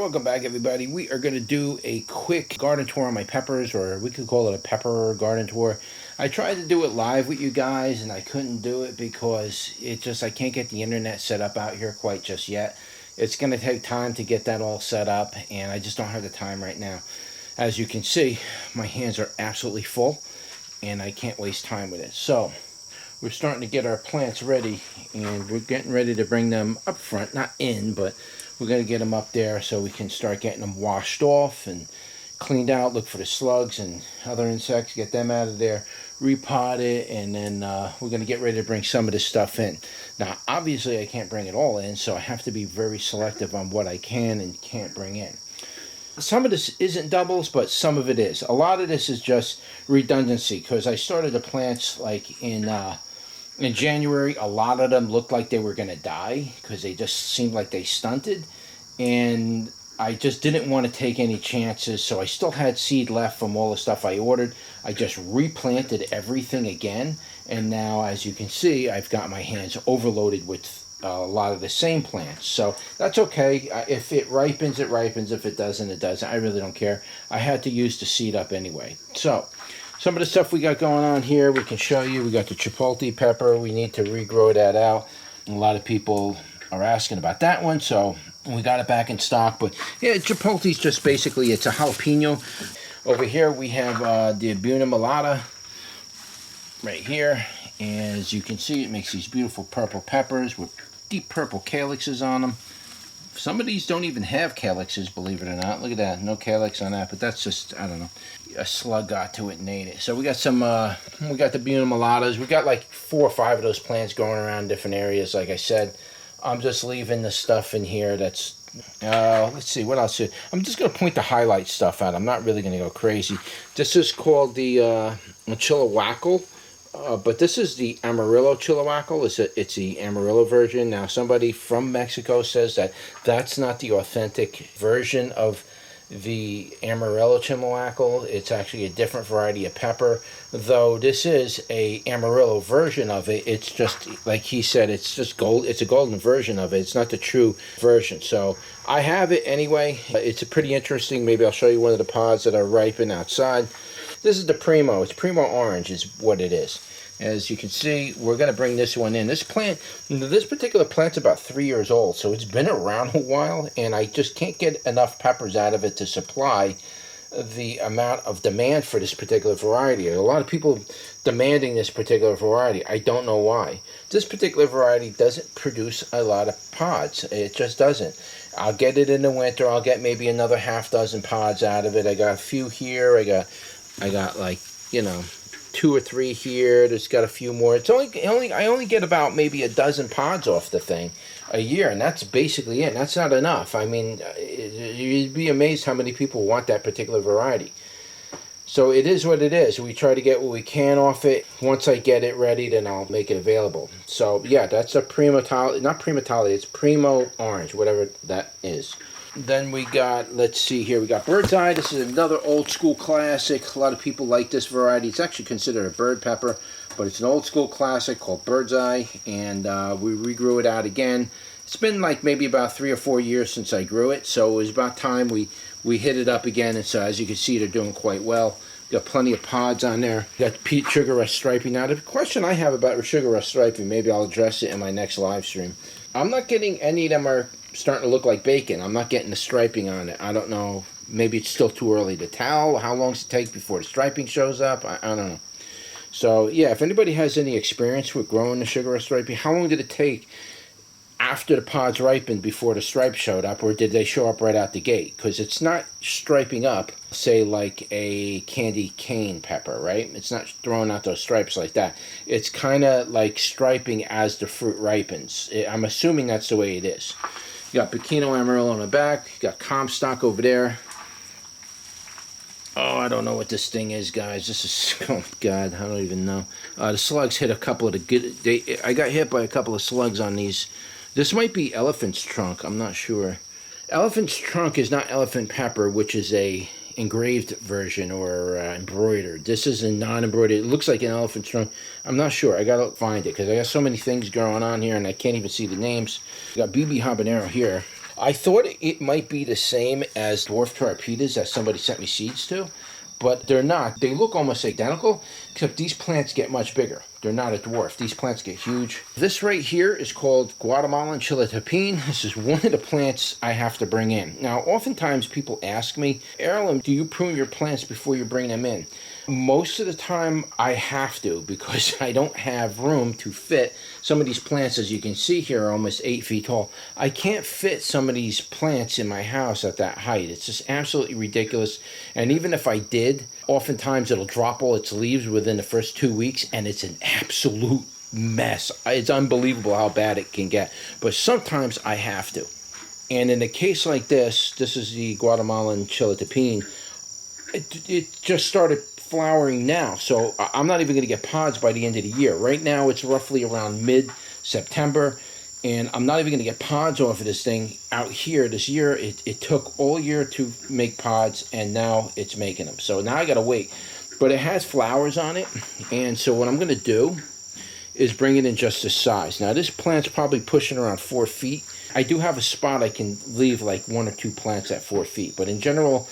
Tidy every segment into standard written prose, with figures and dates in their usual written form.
Welcome back, everybody. We are going to do a quick garden tour on my peppers, or we could call it a pepper garden tour. I tried to do it live with you guys, and I couldn't do it because I can't get the internet set up out here quite just yet. It's going to take time to get that all set up, and I just don't have the time right now. As you can see, my hands are absolutely full, and I can't waste time with it. So, we're starting to get our plants ready, and we're getting ready to bring them up front, not in, but we're going to get them up there so we can start getting them washed off and cleaned out, look for the slugs and other insects, get them out of there, repot it, and then we're going to get ready to bring some of this stuff in. Now, obviously, I can't bring it all in, so I have to be very selective on what I can and can't bring in. Some of this isn't doubles, but some of it is. A lot of this is just redundancy, because I started the plants like in January. A lot of them looked like they were going to die because they just seemed like they stunted, and I just didn't want to take any chances, so I still had seed left from all the stuff I ordered. I just replanted everything again, and now, as you can see, I've got my hands overloaded with a lot of the same plants. So that's okay. If it ripens, it ripens. If it doesn't, it doesn't. I really don't care. I had to use the seed up anyway. So some of the stuff we got going on here, we can show you. We got the chipotle pepper. We need to regrow that out. A lot of people are asking about that one, so we got it back in stock. But yeah, chipotle is just basically, it's a jalapeno. Over here we have the Buena Mulata right here. And as you can see, it makes these beautiful purple peppers with deep purple calyxes on them. Some of these don't even have calyxes, believe it or not. Look at that, no calyx on that, but that's just, I don't know, a slug got to it and ate it. So we got some, we got the Buena Mulatas. We got like 4 or 5 of those plants going around different areas. Like I said, I'm just leaving the stuff in here that's, let's see, what else? I'm just going to point the highlight stuff out. I'm not really going to go crazy. This is called the Chilawackle. But this is the Amarillo Chilawackle. It's the Amarillo version. Now, somebody from Mexico says that that's not the authentic version of the Amarillo Chilawackle. It's actually a different variety of pepper. Though this is a Amarillo version of it, it's just, like he said, it's just gold. It's a golden version of it. It's not the true version. So I have it anyway. It's a pretty interesting. Maybe I'll show you one of the pods that are ripen outside. This is the Primo. It's Primo Orange is what it is. As you can see, we're going to bring this one in. This plant, this particular plant's about 3 years old, so it's been around a while, and I just can't get enough peppers out of it to supply the amount of demand for this particular variety. A lot of people demanding this particular variety. I don't know why. This particular variety doesn't produce a lot of pods. It just doesn't. I'll get it in the winter. I'll get maybe another half dozen pods out of it. I got a few here. I got like, you know, 2 or 3 here. There's got a few more. I only get about maybe a dozen pods off the thing a year, and that's basically it. That's not enough. I mean, you'd be amazed how many people want that particular variety. So it is what it is. We try to get what we can off it. Once I get it ready, then I'll make it available. So yeah, that's a Primo Tali, not Primo Tali, it's Primo Orange, whatever that is. Then we got, let's see here, we got Bird's Eye. This is another old school classic. A lot of people like this variety. It's actually considered a bird pepper, but it's an old school classic called Bird's Eye, and we regrew it out again. It's been like maybe about 3 or 4 years since I grew it, so it was about time we hit it up again, and so as you can see, they're doing quite well. Got plenty of pods on there. Got peat sugar rush striping. Now, the question I have about sugar rush striping, maybe I'll address it in my next live stream. I'm not getting any of them are starting to look like bacon. I'm not getting the striping on it. I don't know. Maybe it's still too early to tell. How long does it take before the striping shows up? I don't know. So, yeah, if anybody has any experience with growing the sugar rush striping, how long did it take after the pods ripened before the stripes showed up, or did they show up right out the gate? Because it's not striping up, say, like a candy cane pepper, right? It's not throwing out those stripes like that. It's kind of like striping as the fruit ripens. I'm assuming that's the way it is. You got Pequeno Amarillo on the back. You got Comstock over there. Oh, I don't know what this thing is, guys. This is, oh, God, I don't even know. The slugs hit a couple of the good, I got hit by a couple of slugs on these. This might be elephant's trunk. I'm not sure. Elephant's trunk is not elephant pepper, which is a engraved version or embroidered. This is a non-embroidered. It looks like an elephant's trunk. I'm not sure. I gotta find it because I got so many things going on here and I can't even see the names. We got BB Habanero here. I thought it might be the same as dwarf Charapitas that somebody sent me seeds to, but they're not. They look almost identical, except these plants get much bigger. They're not a dwarf. These plants get huge. This right here is called Guatemalan Chiltepin. This is one of the plants I have to bring in. Now, oftentimes people ask me, Erlen, do you prune your plants before you bring them in? Most of the time I have to, because I don't have room to fit some of these plants. As you can see here, are almost 8 feet tall. I can't fit some of these plants in my house at that height. It's just absolutely ridiculous. And even if I did, oftentimes it'll drop all its leaves within the first 2 weeks, and it's an absolute mess. It's unbelievable how bad it can get. But sometimes I have to. And in a case like this is the Guatemalan Chiltepin. It just started flowering now, so I'm not even going to get pods by the end of the year. Right now it's roughly around mid-September, and I'm not even going to get pods off of this thing out here this year. It took all year to make pods, and now it's making them. So now I got to wait. But it has flowers on it, and so what I'm going to do is bring it in just this size. Now this plant's probably pushing around 4 feet. I do have a spot I can leave like 1 or 2 plants at 4 feet, but in general,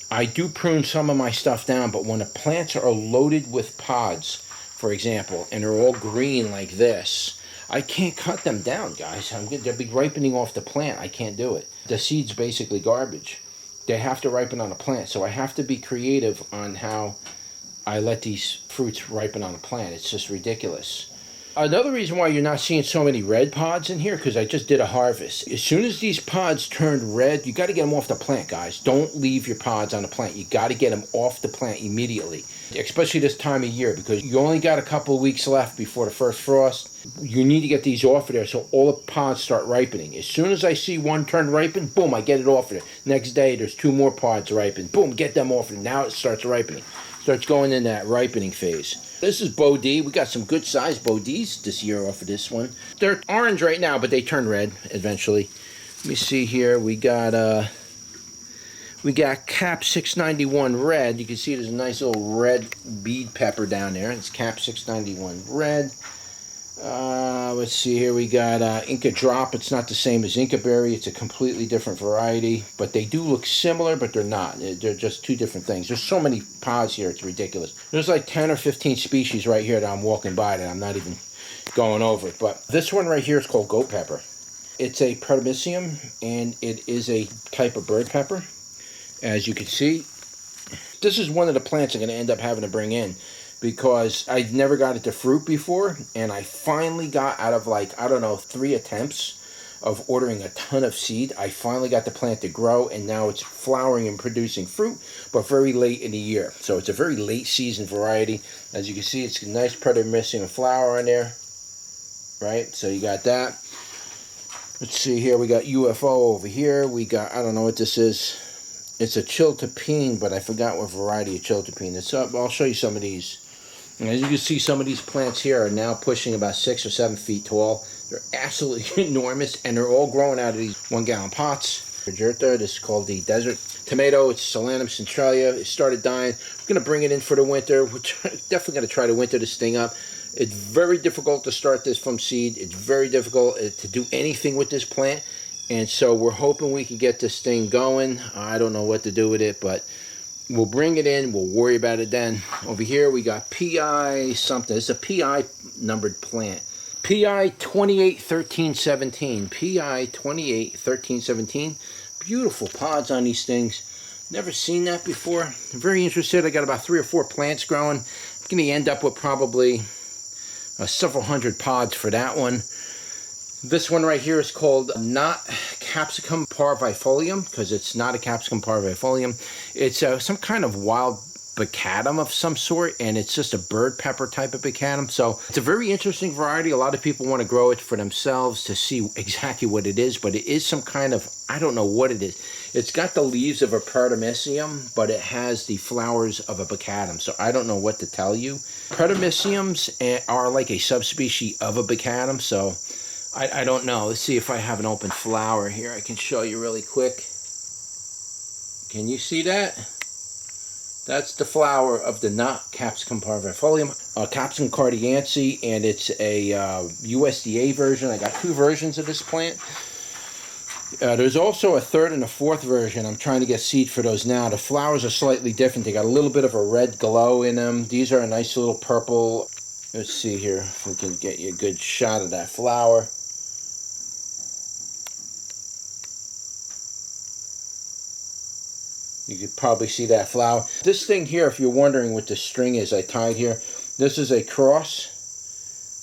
I do prune some of my stuff down. But when the plants are loaded with pods, for example, and they're all green like this, I can't cut them down, guys. They'll be ripening off the plant. I can't do it. The seed's basically garbage. They have to ripen on a plant, so I have to be creative on how I let these fruits ripen on a plant. It's just ridiculous. Another reason why you're not seeing so many red pods in here, because I just did a harvest. As soon as these pods turned red, you got to get them off the plant, guys. Don't leave your pods on the plant. You got to get them off the plant immediately, especially this time of year, because you only got a couple of weeks left before the first frost. You need to get these off of there so all the pods start ripening. As soon as I see one turn ripen, boom, I get it off of there. Next day, there's 2 more pods ripen. Boom, get them off of there. Now it starts ripening. Starts going in that ripening phase. This is Bodhi. We got some good sized Bodhis this year off of this one. They're orange right now, but they turn red eventually. Let me see here. We got Cap 691 red. You can see there's a nice little red bead pepper down there. It's Cap 691 red. Let's see here. We got Inca Drop. It's not the same as Inca Berry. It's a completely different variety. But they do look similar, but they're not. They're just 2 different things. There's so many pods here. It's ridiculous. There's like 10 or 15 species right here that I'm walking by that I'm not even going over. But this one right here is called Goat Pepper. It's a Pertimisium, and it is a type of bird pepper. As you can see, this is one of the plants I'm going to end up having to bring in, because I never got it to fruit before, and I finally got, out of like, I don't know, 3 attempts of ordering a ton of seed, I finally got the plant to grow, and now it's flowering and producing fruit, but very late in the year. So it's a very late season variety. As you can see, it's a nice Pertimisium flower on there, right? So you got that. Let's see here, we got UFO over here. We got, I don't know what this is. It's a Chiltepin, but I forgot what variety of Chiltepin. It's up. I'll show you some of these. And as you can see, some of these plants here are now pushing about 6 or 7 feet tall. They're absolutely enormous, and they're all growing out of these 1-gallon pots. This is called the desert tomato. It's Solanum centralia. It started dying. We're going to bring it in for the winter. We're definitely going to try to winter this thing up. It's very difficult to start this from seed. It's very difficult to do anything with this plant. And so we're hoping we can get this thing going. I don't know what to do with it, but we'll bring it in. We'll worry about it then. Over here we got PI something. It's a PI numbered plant. PI 281317. PI 281317. Beautiful pods on these things. Never seen that before. I'm very interested. I got about 3 or 4 plants growing. I'm going to end up with probably several hundred pods for that one. This one right here is called not Capsicum parvifolium, because it's not a Capsicum parvifolium. It's some kind of wild baccatum of some sort, and it's just a bird pepper type of baccatum. So it's a very interesting variety. A lot of people want to grow it for themselves to see exactly what it is, but it is some kind of, I don't know what it is. It's got the leaves of a Pertimisium, but it has the flowers of a baccatum, so I don't know what to tell you. Pertimisiums are like a subspecies of a baccatum, so I don't know. Let's see if I have an open flower here. I can show you really quick. Can you see that? That's the flower of the not Capsicum parvifolium, Capsicum cardiense, and it's a USDA version. I got 2 versions of this plant. There's also a third and a fourth version. I'm trying to get seed for those now. The flowers are slightly different. They got a little bit of a red glow in them. These are a nice little purple. Let's see here if we can get you a good shot of that flower. You could probably see that flower. This thing here, if you're wondering what the string is I tied here, this is a cross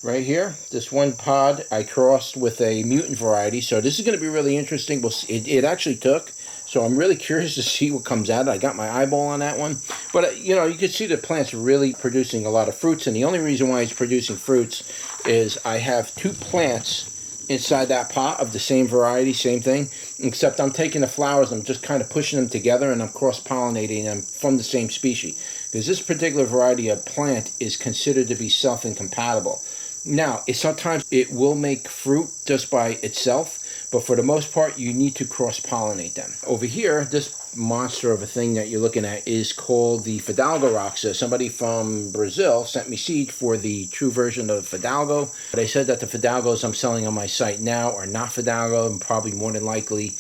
right here. This one pod I crossed with a mutant variety, so this is going to be really interesting. It actually took, so I'm really curious to see what comes out. I got my eyeball on that one, but you know, you can see the plant's really producing a lot of fruits, and the only reason why it's producing fruits is I have two plants inside that pot of the same variety, same thing, except I'm taking the flowers, I'm just kind of pushing them together, and I'm cross-pollinating them from the same species, because this particular variety of plant is considered to be self-incompatible. Now, sometimes it will make fruit just by itself, but for the most part, you need to cross-pollinate them. Over here, this monster of a thing that you're looking at is called the Fidalgo Roxa. Somebody from Brazil sent me seed for the true version of Fidalgo. They said that the Fidalgos I'm selling on my site now are not Fidalgo, and probably more than likely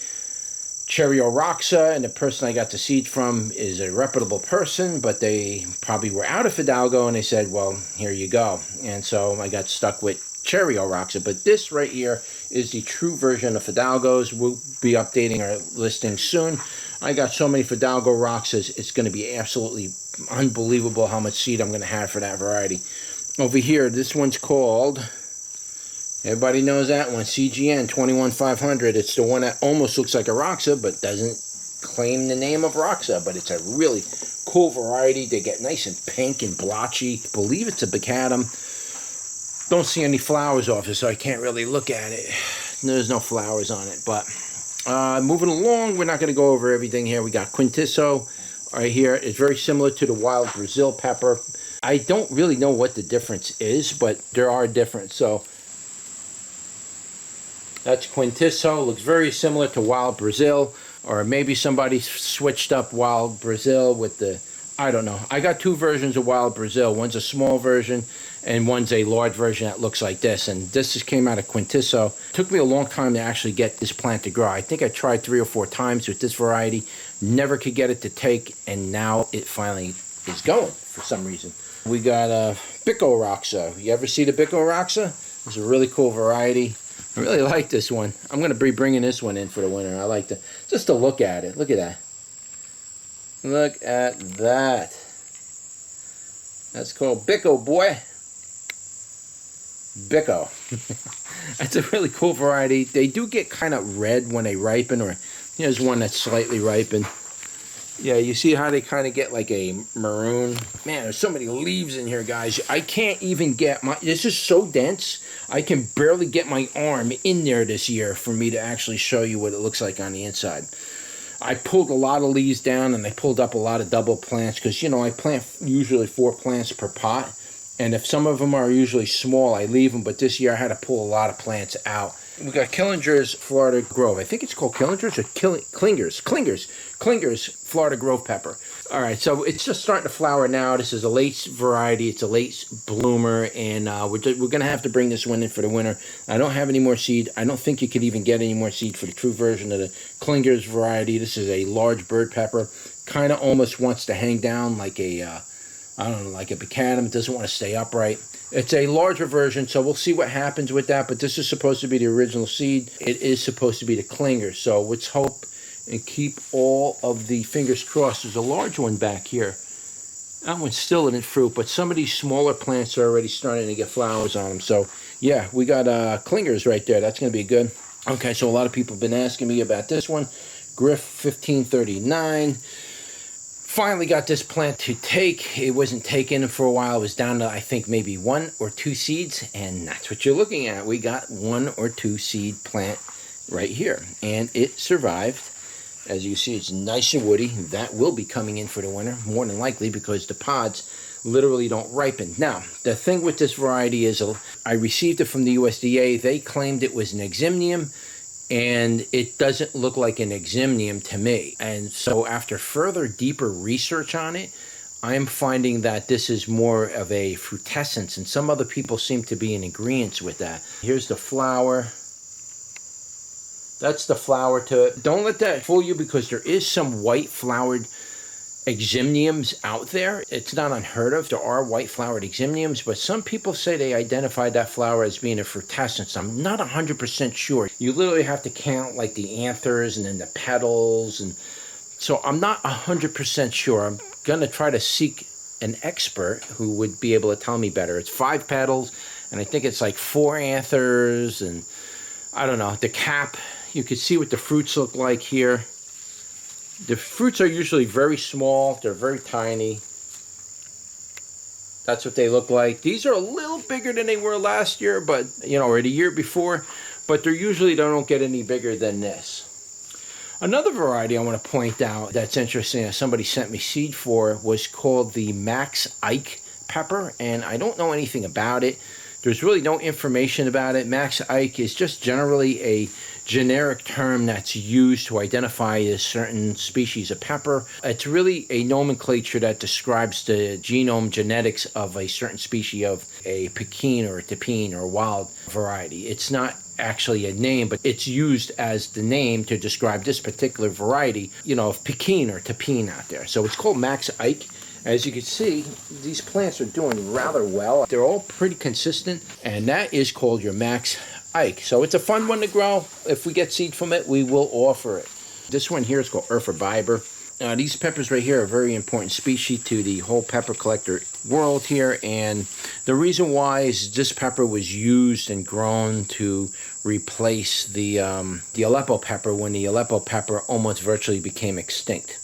Roxa, and the person I got the seed from is a reputable person, but they probably were out of Fidalgo, and they said, well, here you go. And so I got stuck with Roxa, but this right here is the true version of Fidalgos. We'll be updating our listing soon. I got so many Fidalgo Roxas, it's going to be absolutely unbelievable how much seed I'm going to have for that variety. Over here, this one's called, everybody knows that one, CGN 21500. It's the one that almost looks like a Roxa, but doesn't claim the name of Roxa, but it's a really cool variety. They get nice and pink and blotchy. I believe it's a Bacatum. Don't see any flowers off it, so I can't really look at it. There's no flowers on it, but moving along, we're not going to go over everything here. We got Quintisho right here. It's very similar to the wild Brazil pepper. I don't really know what the difference is, but there are different. So that's Quintisho. Looks very similar to wild Brazil, or maybe somebody switched up wild Brazil with the, I don't know. I got two versions of wild Brazil. One's a small version and one's a large version that looks like this. And this just came out of Quintisho. It took me a long time to actually get this plant to grow. I think I tried 3 or 4 times with this variety. Never could get it to take, and now it finally is going for some reason. We got a Bico Roxa. You ever see the Bico Roxa? It's a really cool variety. I really like this one. I'm going to be bringing this one in for the winter. I like to, just to look at it. Look at that. Look at that. That's called Bico, boy. Bico. That's a really cool variety. They do get kind of red when they ripen, or here's one that's slightly ripened. Yeah, you see how they kind of get like a maroon? Man, there's so many leaves in here, guys. I can't even get my, this is so dense, I can barely get my arm in there this year for me to actually show you what it looks like on the inside. I pulled a lot of leaves down, and I pulled up a lot of double plants, because, you know, I plant usually 4 plants per pot. And if some of them are usually small, I leave them. But this year I had to pull a lot of plants out. We got Killinger's Florida Grove. I think it's called Killinger's or Klinger's Florida Grove pepper. All right, so it's just starting to flower now. This is a late variety. It's a late bloomer, and we're going to have to bring this one in for the winter. I don't have any more seed. I don't think you could even get any more seed for the true version of the Klinger's variety. This is a large bird pepper. Kind of almost wants to hang down like a... I don't know, like a Bacatum. It doesn't want to stay upright. It's a larger version, so we'll see what happens with that. But this is supposed to be the original seed. It is supposed to be the Klinger. So let's hope and keep all of the fingers crossed. There's a large one back here. That one's still in fruit, but some of these smaller plants are already starting to get flowers on them. So, yeah, we got Klingers right there. That's going to be good. Okay, so a lot of people have been asking me about this one. Griff 1539. Finally got this plant to take. It wasn't taken for a while. It was down to, I think, maybe 1 or 2 seeds, and that's what you're looking at. We got 1 or 2 seed plant right here, and it survived. As you see, it's nice and woody. That will be coming in for the winter, more than likely, because the pods literally don't ripen. Now, the thing with this variety is I received it from the USDA. They claimed it was an exymnium, and it doesn't look like an exymnium to me. And so after further deeper research on it, I'm finding that this is more of a frutescence, and some other people seem to be in agreement with that. Here's the flower. That's the flower to it. Don't let that fool you, because there is some white flowered exymniums out there. It's not unheard of. There are white flowered exymniums, but some people say they identified that flower as being a frutescens. I'm not 100% sure. You literally have to count like the anthers and then the petals, and so I'm not 100% sure. I'm gonna try to seek an expert who would be able to tell me better. It's 5 petals, and I think it's like 4 anthers, and I don't know. The cap, you can see what the fruits look like here. The fruits are usually very small. They're very tiny. That's what they look like. These are a little bigger than they were last year, but, you know, or the year before, but they usually don't get any bigger than this. Another variety I want to point out that's interesting that somebody sent me seed for was called the Max Ike pepper, and I don't know anything about it. There's really no information about it. Max Ike is just generally a generic term that's used to identify a certain species of pepper. It's really a nomenclature that describes the genome genetics of a certain species of a Pekin or a Tapine or wild variety. It's not actually a name, but it's used as the name to describe this particular variety, you know, of Pekin or Tapine out there. So it's called Max Ike. As you can see, these plants are doing rather well. They're all pretty consistent, and that is called your Max Ike. So it's a fun one to grow. If we get seed from it, we will offer it. This one here is called Biber. These peppers right here are a very important species to the whole pepper collector world here, and the reason why is this pepper was used and grown to replace the Aleppo pepper when the Aleppo pepper almost virtually became extinct.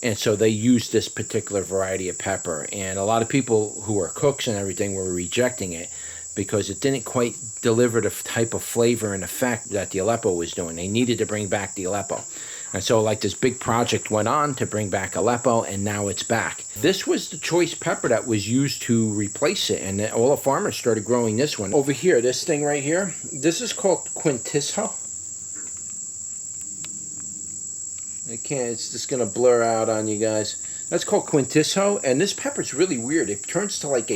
And so they used this particular variety of pepper, and a lot of people who are cooks and everything were rejecting it because it didn't quite deliver the type of flavor and effect that the Aleppo was doing. They needed to bring back the Aleppo. And so like this big project went on to bring back Aleppo, and now it's back. This was the choice pepper that was used to replace it, and all the farmers started growing this one. Over here, this thing right here, this is called Quintisho. It's just going to blur out on you guys. That's called Quintisho, and this pepper's really weird. It turns to like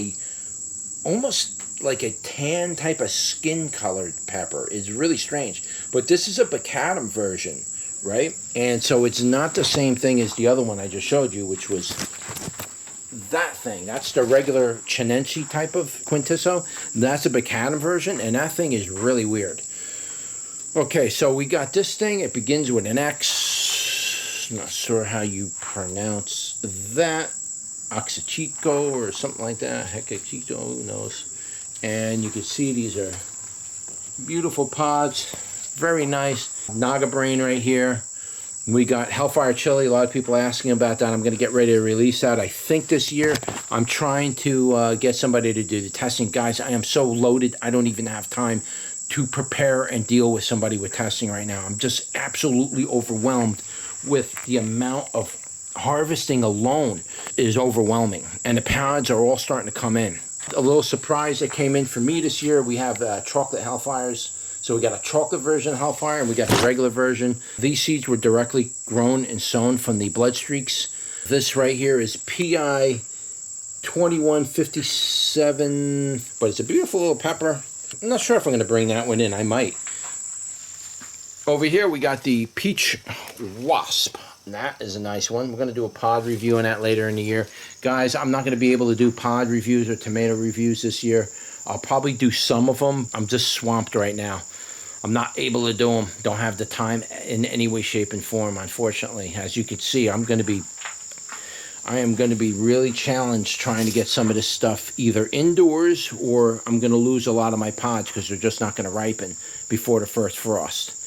almost like a tan type of skin colored pepper. It's really strange. But this is a Bacatum version, right? And so it's not the same thing as the other one I just showed you, which was that thing. That's the regular Chinense type of Quintisho. That's a Bacatum version, and that thing is really weird. Okay, so we got this thing. It begins with an X. Not sure how you pronounce that. Oxychico or something like that. Hekachito, who knows? And you can see these are beautiful pods. Very nice. Naga brain right here. We got Hellfire Chili. A lot of people asking about that. I'm going to get ready to release that, I think, this year. I'm trying to get somebody to do the testing. Guys, I am so loaded. I don't even have time to prepare and deal with somebody with testing right now. I'm just absolutely overwhelmed with the amount of harvesting alone is overwhelming, and the pods are all starting to come in. A little surprise that came in for me this year, we have chocolate Hellfires. So we got a chocolate version of Hellfire, and we got the regular version. These seeds were directly grown and sown from the blood streaks. This right here is PI 2157, but it's a beautiful little pepper. I'm not sure if I'm going to bring that one in. I might. Over here, we got the Peach Wasp. That is a nice one. We're going to do a pod review on that later in the year. Guys, I'm not going to be able to do pod reviews or tomato reviews this year. I'll probably do some of them. I'm just swamped right now. I'm not able to do them. Don't have the time in any way, shape, and form, unfortunately. As you can see, I am going to be really challenged trying to get some of this stuff either indoors, or I'm going to lose a lot of my pods because they're just not going to ripen before the first frost.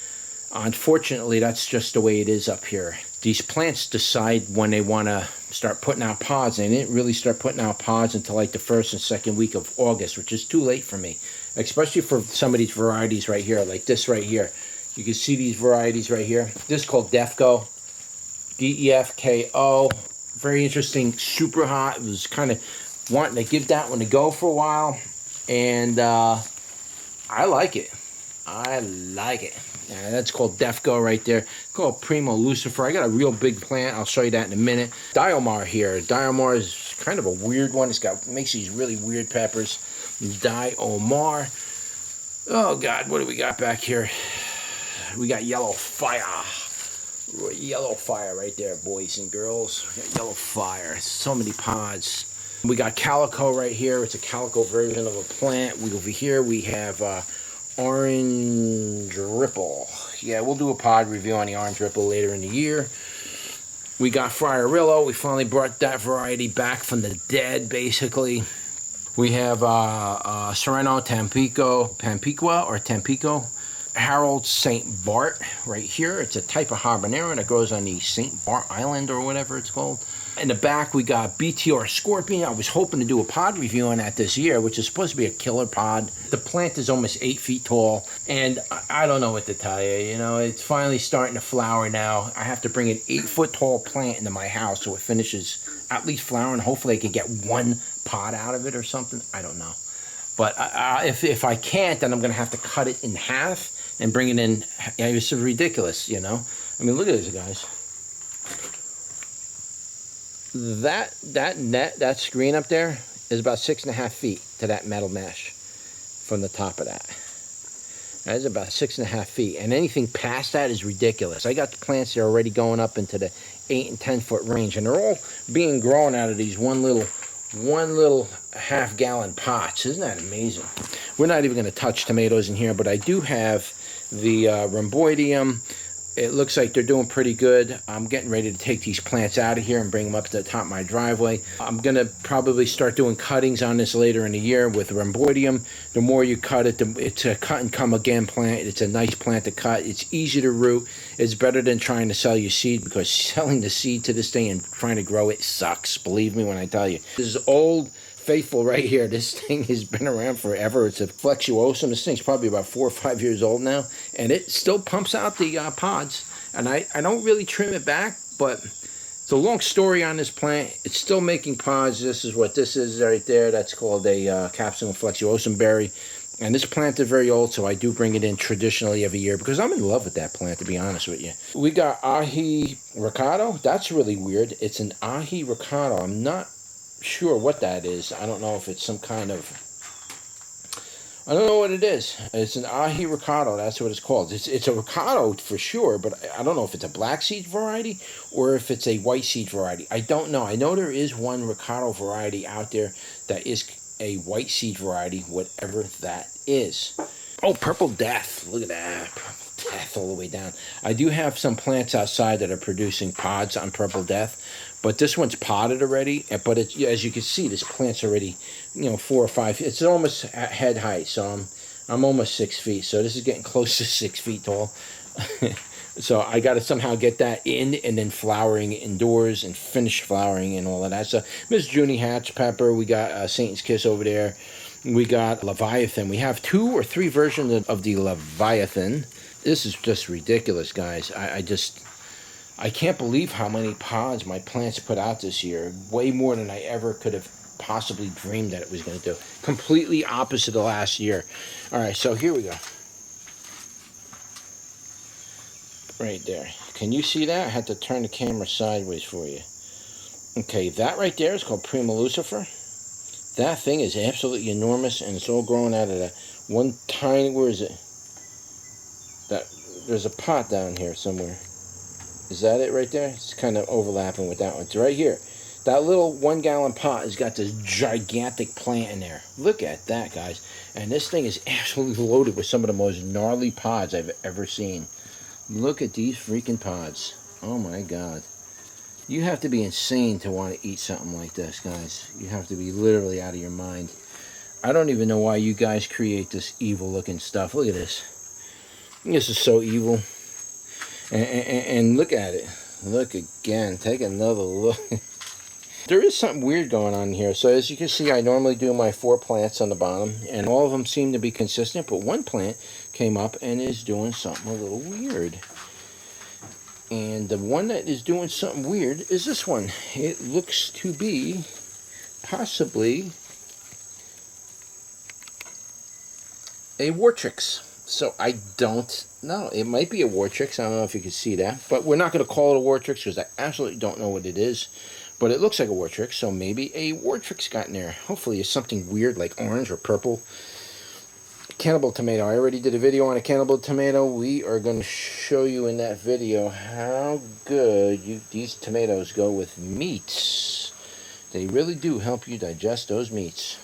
Unfortunately, that's just the way it is up here. These plants decide when they want to start putting out pods. They didn't really start putting out pods until like the first and second week of August, which is too late for me, especially for some of these varieties right here, like this right here. You can see these varieties right here. This is called Defco, DEFKO. Very interesting, super hot. It was kind of wanting to give that one a go for a while, and I like it. I like it. Yeah, that's called Defco right there. Called Primo Lucifer. I got a real big plant. I'll show you that in a minute. Diomar here. Diomar is kind of a weird one. Makes these really weird peppers. Diomar. Oh God, what do we got back here? We got yellow fire. Yellow fire right there, boys and girls. We got yellow fire. So many pods. We got calico right here. It's a calico version of a plant. Over here we have orange ripple. Yeah, we'll do a pod review on the orange ripple later in the year. We got Friarillo. We finally brought that variety back from the dead, basically. We have Sereno Tampico. Harold St. Bart right here. It's a type of habanero that grows on the St. Bart Island or whatever it's called. In the back, we got BTR Scorpion. I was hoping to do a pod review on that this year, which is supposed to be a killer pod. The plant is almost 8 feet tall, and I don't know what to tell you. You know, it's finally starting to flower now. I have to bring an 8-foot tall plant into my house so it finishes at least flowering. Hopefully I can get one pod out of it or something. I don't know. But if I can't, then I'm going to have to cut it in half and bring it in. Yeah, it's ridiculous, you know. I mean, look at this, guys. That screen up there is about 6.5 feet to that metal mesh from the top of that. That is about 6.5 feet, and anything past that is ridiculous. I got the plants that are already going up into the 8 and 10 foot range, and they're all being grown out of these one little half-gallon pots. Isn't that amazing? We're not even going to touch tomatoes in here, but I do have the rhomboideum. It looks like they're doing pretty good. I'm getting ready to take these plants out of here and bring them up to the top of my driveway. I'm going to probably start doing cuttings on this later in the year with rhomboideum. The more you cut it, it's a cut and come again plant. It's a nice plant to cut. It's easy to root. It's better than trying to sell your seed, because selling the seed to this thing and trying to grow it sucks. Believe me when I tell you. This is old faithful right here. This thing has been around forever. It's a flexuosum. This thing's probably about 4 or 5 years old now, and it still pumps out the pods. And I don't really trim it back, but it's a long story on this plant. It's still making pods. This is what this is right there. That's called a capsule flexuosum berry. And this plant is very old, so I do bring it in traditionally every year because I'm in love with that plant, to be honest with you. We got ahi ricotta. That's really weird. It's an ahi ricotta. I'm not sure what that is. I don't know if it's some kind of, I don't know what it is. It's an ahi ricotta. That's what it's called. It's a ricotta for sure, but I don't know if it's a black seed variety or if it's a white seed variety. I don't know. I know there is one ricotta variety out there that is a white seed variety, whatever that is. Oh, Purple Death. Look at that. Purple Death all the way down. I do have some plants outside that are producing pods on Purple Death, but this one's potted already. But it, as you can see, this plant's already, 4 or 5 feet. It's almost at head height, so I'm almost 6 feet. So this is getting close to 6 feet tall. So I got to somehow get that in and then flowering indoors and finish flowering and all of that. So Miss Junie Hatch Pepper, we got Satan's Kiss over there. We got Leviathan. We have 2 or 3 versions of the Leviathan. This is just ridiculous, guys. I can't believe how many pods my plants put out this year. Way more than I ever could have possibly dreamed that it was going to do. Completely opposite of last year. All right, so here we go. Right there. Can you see that? I had to turn the camera sideways for you. Okay, that right there is called Prima Lucifer. That thing is absolutely enormous, and it's all growing out of that one tiny, where is it? There's a pot down here somewhere. Is that it right there? It's kind of overlapping with that one. It's right here. That little 1 gallon pot has got this gigantic plant in there. Look at that, guys. And this thing is absolutely loaded with some of the most gnarly pods I've ever seen. Look at these freaking pods. Oh my God. You have to be insane to want to eat something like this, guys. You have to be literally out of your mind. I don't even know why you guys create this evil looking stuff. Look at this. This is so evil. And look at it. Look again. Take another look. There is something weird going on here. So as you can see, I normally do my 4 plants on the bottom, and all of them seem to be consistent, but one plant came up and is doing something a little weird. And the one that is doing something weird is this one. It looks to be possibly a Wartrix. So I don't know. It might be a Wartrix. I don't know if you can see that. But we're not going to call it a Wartrix because I absolutely don't know what it is. But it looks like a Wartrix, so maybe a Wartrix got in there. Hopefully it's something weird like orange or purple. cannibal tomato. I already did a video on a cannibal tomato. We are going to show you in that video how good these tomatoes go with meats. They really do help you digest those meats.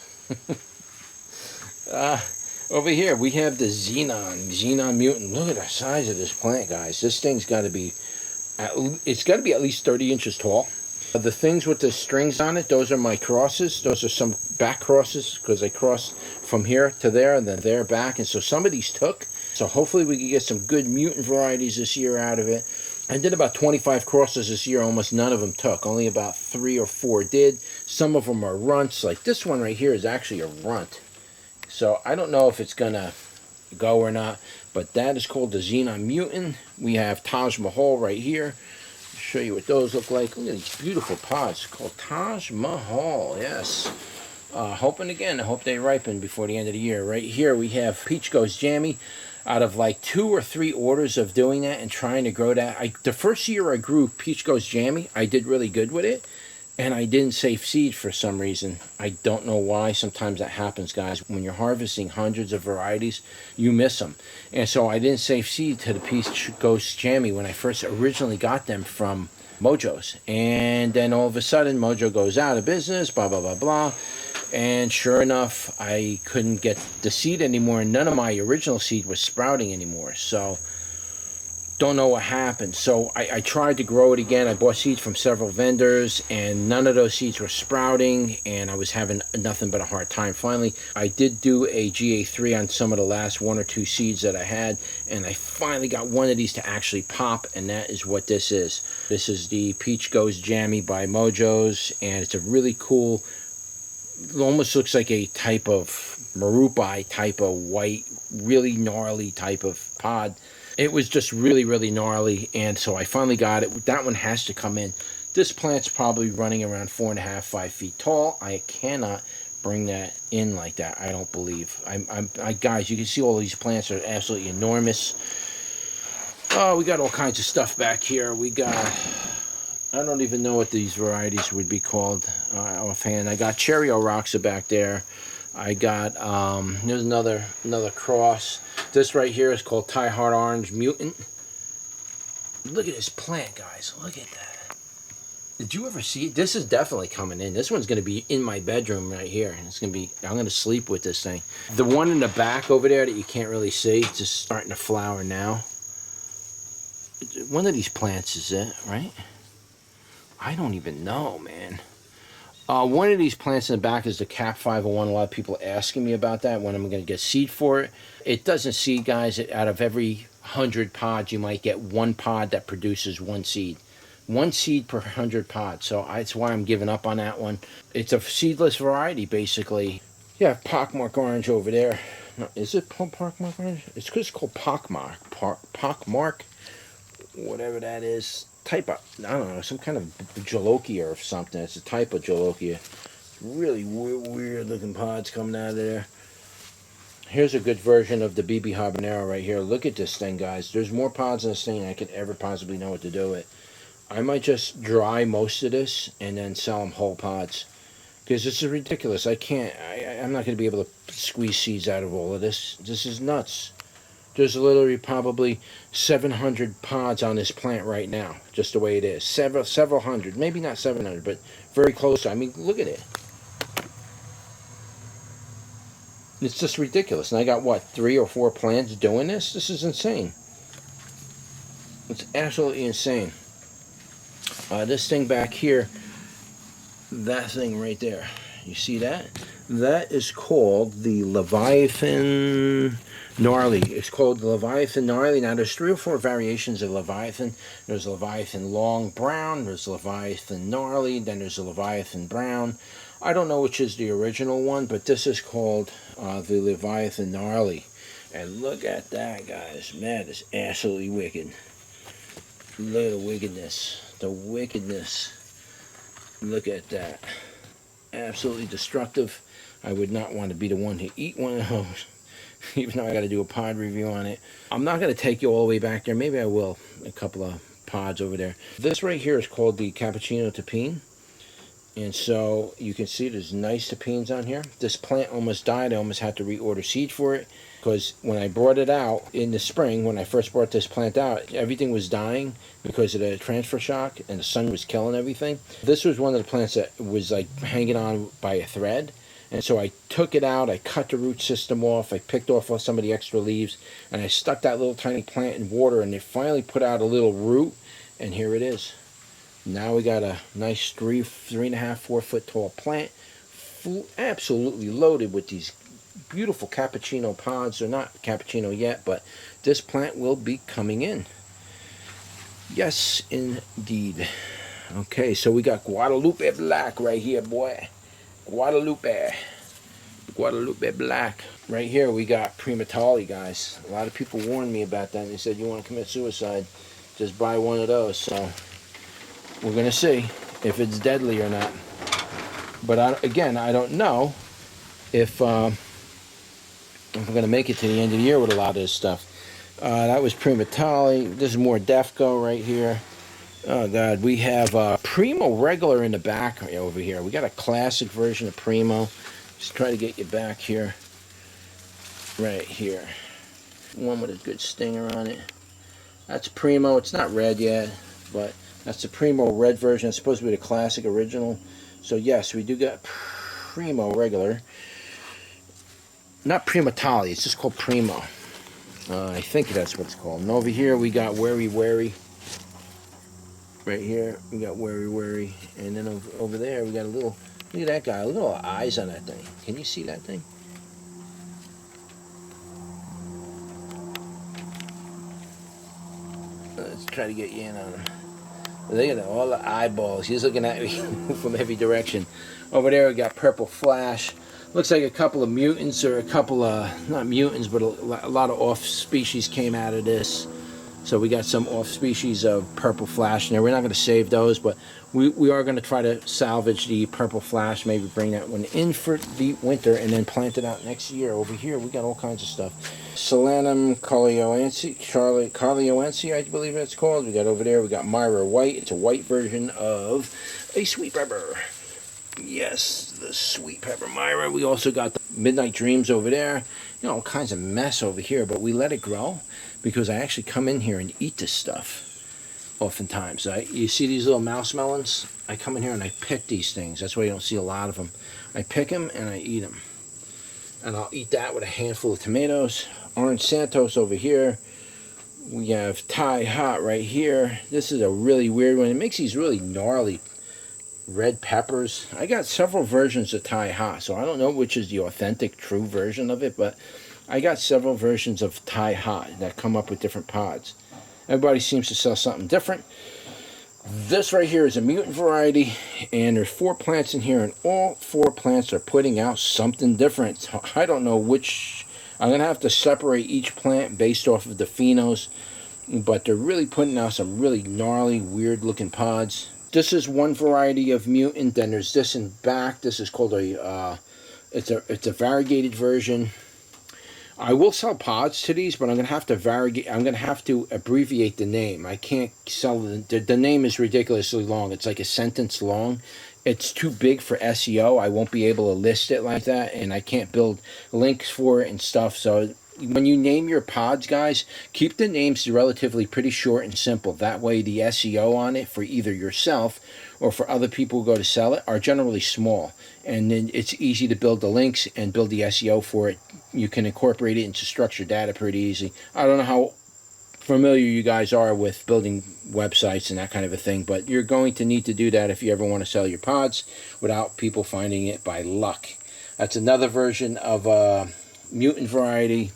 Over here we have the Xenon mutant. Look at the size of this plant, guys. This thing's got to be, it's got to be at least 30 inches tall. The things with the strings on it, those are my crosses. Those are some back crosses because I crossed from here to there and then there back. And so some of these took. So hopefully we can get some good mutant varieties this year out of it. I did about 25 crosses this year. Almost none of them took. Only about 3 or 4 did. Some of them are runts. Like this one right here is actually a runt. So I don't know if it's going to go or not. But that is called the Xenon Mutant. We have Taj Mahal right here. Show you what those look like. Look at these beautiful pods called Taj Mahal. Yes. Hoping again, I hope they ripen before the end of the year. Right here we have Peach Goes Jammy. Out of like 2 or 3 orders of doing that and trying to grow that. The first year I grew Peach Goes Jammy, I did really good with it. And I didn't save seed for some reason. I don't know why. Sometimes that happens, guys. When you're harvesting hundreds of varieties, you miss them. And so I didn't save seed to the Peach Goes Jammy when I first originally got them from Mojo's. And then all of a sudden, Mojo goes out of business, blah, blah, blah, blah. And sure enough, I couldn't get the seed anymore. And none of my original seed was sprouting anymore. So don't know what happened. So I tried to grow it again. I bought seeds from several vendors and none of those seeds were sprouting and I was having nothing but a hard time. Finally, I did do a GA3 on some of the last 1 or 2 seeds that I had and I finally got one of these to actually pop, and that is what this is. This is the Peach Goes Jammy by Mojo's, and it's a really cool, it almost looks like a type of Marupai type of white, really gnarly type of pod. It was just really, really gnarly, and so I finally got it. That one has to come in. This plant's probably running around 4.5, 5 feet tall. I cannot bring that in like that, I don't believe. Guys, you can see all these plants are absolutely enormous. Oh, we got all kinds of stuff back here. We got, I don't even know what these varieties would be called offhand. I got Cherry Oroxa back there. I got, here's another cross. This right here is called Thai Heart Orange Mutant. Look at this plant, guys. Look at that. Did you ever see it? This is definitely coming in. This one's going to be in my bedroom right here. It's going to be, I'm going to sleep with this thing. The one in the back over there that you can't really see, it's just starting to flower now. One of these plants is it, right? I don't even know, man. One of these plants in the back is the Cap 501. A lot of people asking me about that, when I'm going to get seed for it. It doesn't seed, guys. Out of every 100 pods, you might get 1 pod that produces 1 seed. 1 seed per 100 pods. So that's why I'm giving up on that one. It's a seedless variety, basically. Yeah, Pockmark Orange over there. No, is it Pockmark Orange? It's called Pockmark. Pockmark, whatever that is. Type of, I don't know, some kind of Jolokia or something. It's a type of Jolokia. Really weird looking pods coming out of there. Here's a good version of the BB Habanero right here. Look at this thing, guys. There's more pods in this thing than I could ever possibly know what to do with. I might just dry most of this and then sell them whole pods. Because this is ridiculous. I'm not going to be able to squeeze seeds out of all of this. This is nuts. There's literally probably 700 pods on this plant right now, just the way it is. Several hundred, maybe not 700, but very close. I mean, look at it. It's just ridiculous. And I got, what, 3 or 4 plants doing this? This is insane. It's absolutely insane. This thing back here, that thing right there, you see that? That is called the Leviathan Gnarly. It's called the Leviathan Gnarly. Now, there's 3 or 4 variations of Leviathan. There's Leviathan Long Brown, there's Leviathan Gnarly, then there's a Leviathan Brown. I don't know which is the original one, but this is called the Leviathan Gnarly. And look at that, guys. Man, it's absolutely wicked. Look at the wickedness. The wickedness. Look at that. Absolutely destructive. I would not want to be the one to eat one of those, even though I got to do a pod review on it. I'm not going to take you all the way back there. Maybe I will, a couple of pods over there. This right here is called the Cappuccino Tapine. And so you can see there's nice terpenes on here. This plant almost died. I almost had to reorder seed for it because when I brought it out in the spring, when I first brought this plant out, everything was dying because of the transfer shock and the sun was killing everything. This was one of the plants that was like hanging on by a thread. And so I took it out, I cut the root system off, I picked off some of the extra leaves, and I stuck that little tiny plant in water, and it finally put out a little root, and here it is. Now we got a nice 3.5, 4 foot tall plant, absolutely loaded with these beautiful cappuccino pods. They're not cappuccino yet, but this plant will be coming in. Yes, indeed. Okay, so we got Guadalupe Black right here, boy. Guadalupe Black. Right here we got Primatali, guys. A lot of people warned me about that. They said, you want to commit suicide, just buy one of those. So we're going to see if it's deadly or not. But again, I don't know if we're going to make it to the end of the year with a lot of this stuff. That was Primatali. This is more Defco right here. Oh, God. We have Primo Regular in the back over here. We got a classic version of Primo. Just try to get you back here. Right here. One with a good stinger on it. That's Primo. It's not red yet, but that's the Primo red version. It's supposed to be the classic original. So yes, we do got Primo Regular. Not Primatali, it's just called Primo. I think that's what it's called. And over here we got Wary Wary. Right here we got Wary Wary. And then over there we got a little, look at that guy, little eyes on that thing. Can you see that thing? Let's try to get you in on him. Look at all the eyeballs. He's looking at me from every direction. Over there we got Purple Flash. Looks like a couple of mutants, or a couple of, not mutants, but a lot of off-species came out of this. So we got some off-species of Purple Flash in there. We're not going to save those, but we are going to try to salvage the Purple Flash, maybe bring that one in for the winter and then plant it out next year. Over here we got all kinds of stuff. Solanum Carlioense, I believe it's called. We got over there, we got Myra White. It's a white version of a sweet pepper. Yes, the sweet pepper Myra. We also got the Midnight Dreams over there. You know, all kinds of mess over here, but we let it grow because I actually come in here and eat this stuff oftentimes. You see these little mouse melons? I come in here and I pick these things. That's why you don't see a lot of them. I pick them and I eat them. And I'll eat that with a handful of tomatoes. Orange Santos over here. We have Thai Hot right here. This is a really weird one. It makes these really gnarly red peppers. I got several versions of Thai Hot, so I don't know which is the authentic, true version of it, but I got several versions of Thai Hot that come up with different pods. Everybody seems to sell something different. This right here is a mutant variety, and there's 4 plants in here, and all 4 plants are putting out something different. I don't know which. I'm going to have to separate each plant based off of the phenos, but they're really putting out some really gnarly, weird-looking pods. This is one variety of mutant. Then there's this in back. This is called a, it's a variegated version. I will sell pods to these, but I'm gonna have to variegate. I'm gonna have to abbreviate the name. I can't sell the name is ridiculously long. It's like a sentence long. It's too big for SEO. I won't be able to list it like that, and I can't build links for it and stuff. So when you name your pods, guys, keep the names relatively pretty short and simple. That way the SEO on it for either yourself or for other people who go to sell it are generally small. And then it's easy to build the links and build the SEO for it. You can incorporate it into structured data pretty easy. I don't know how familiar you guys are with building websites and that kind of a thing, but you're going to need to do that if you ever want to sell your pods without people finding it by luck. That's another version of a mutant variety.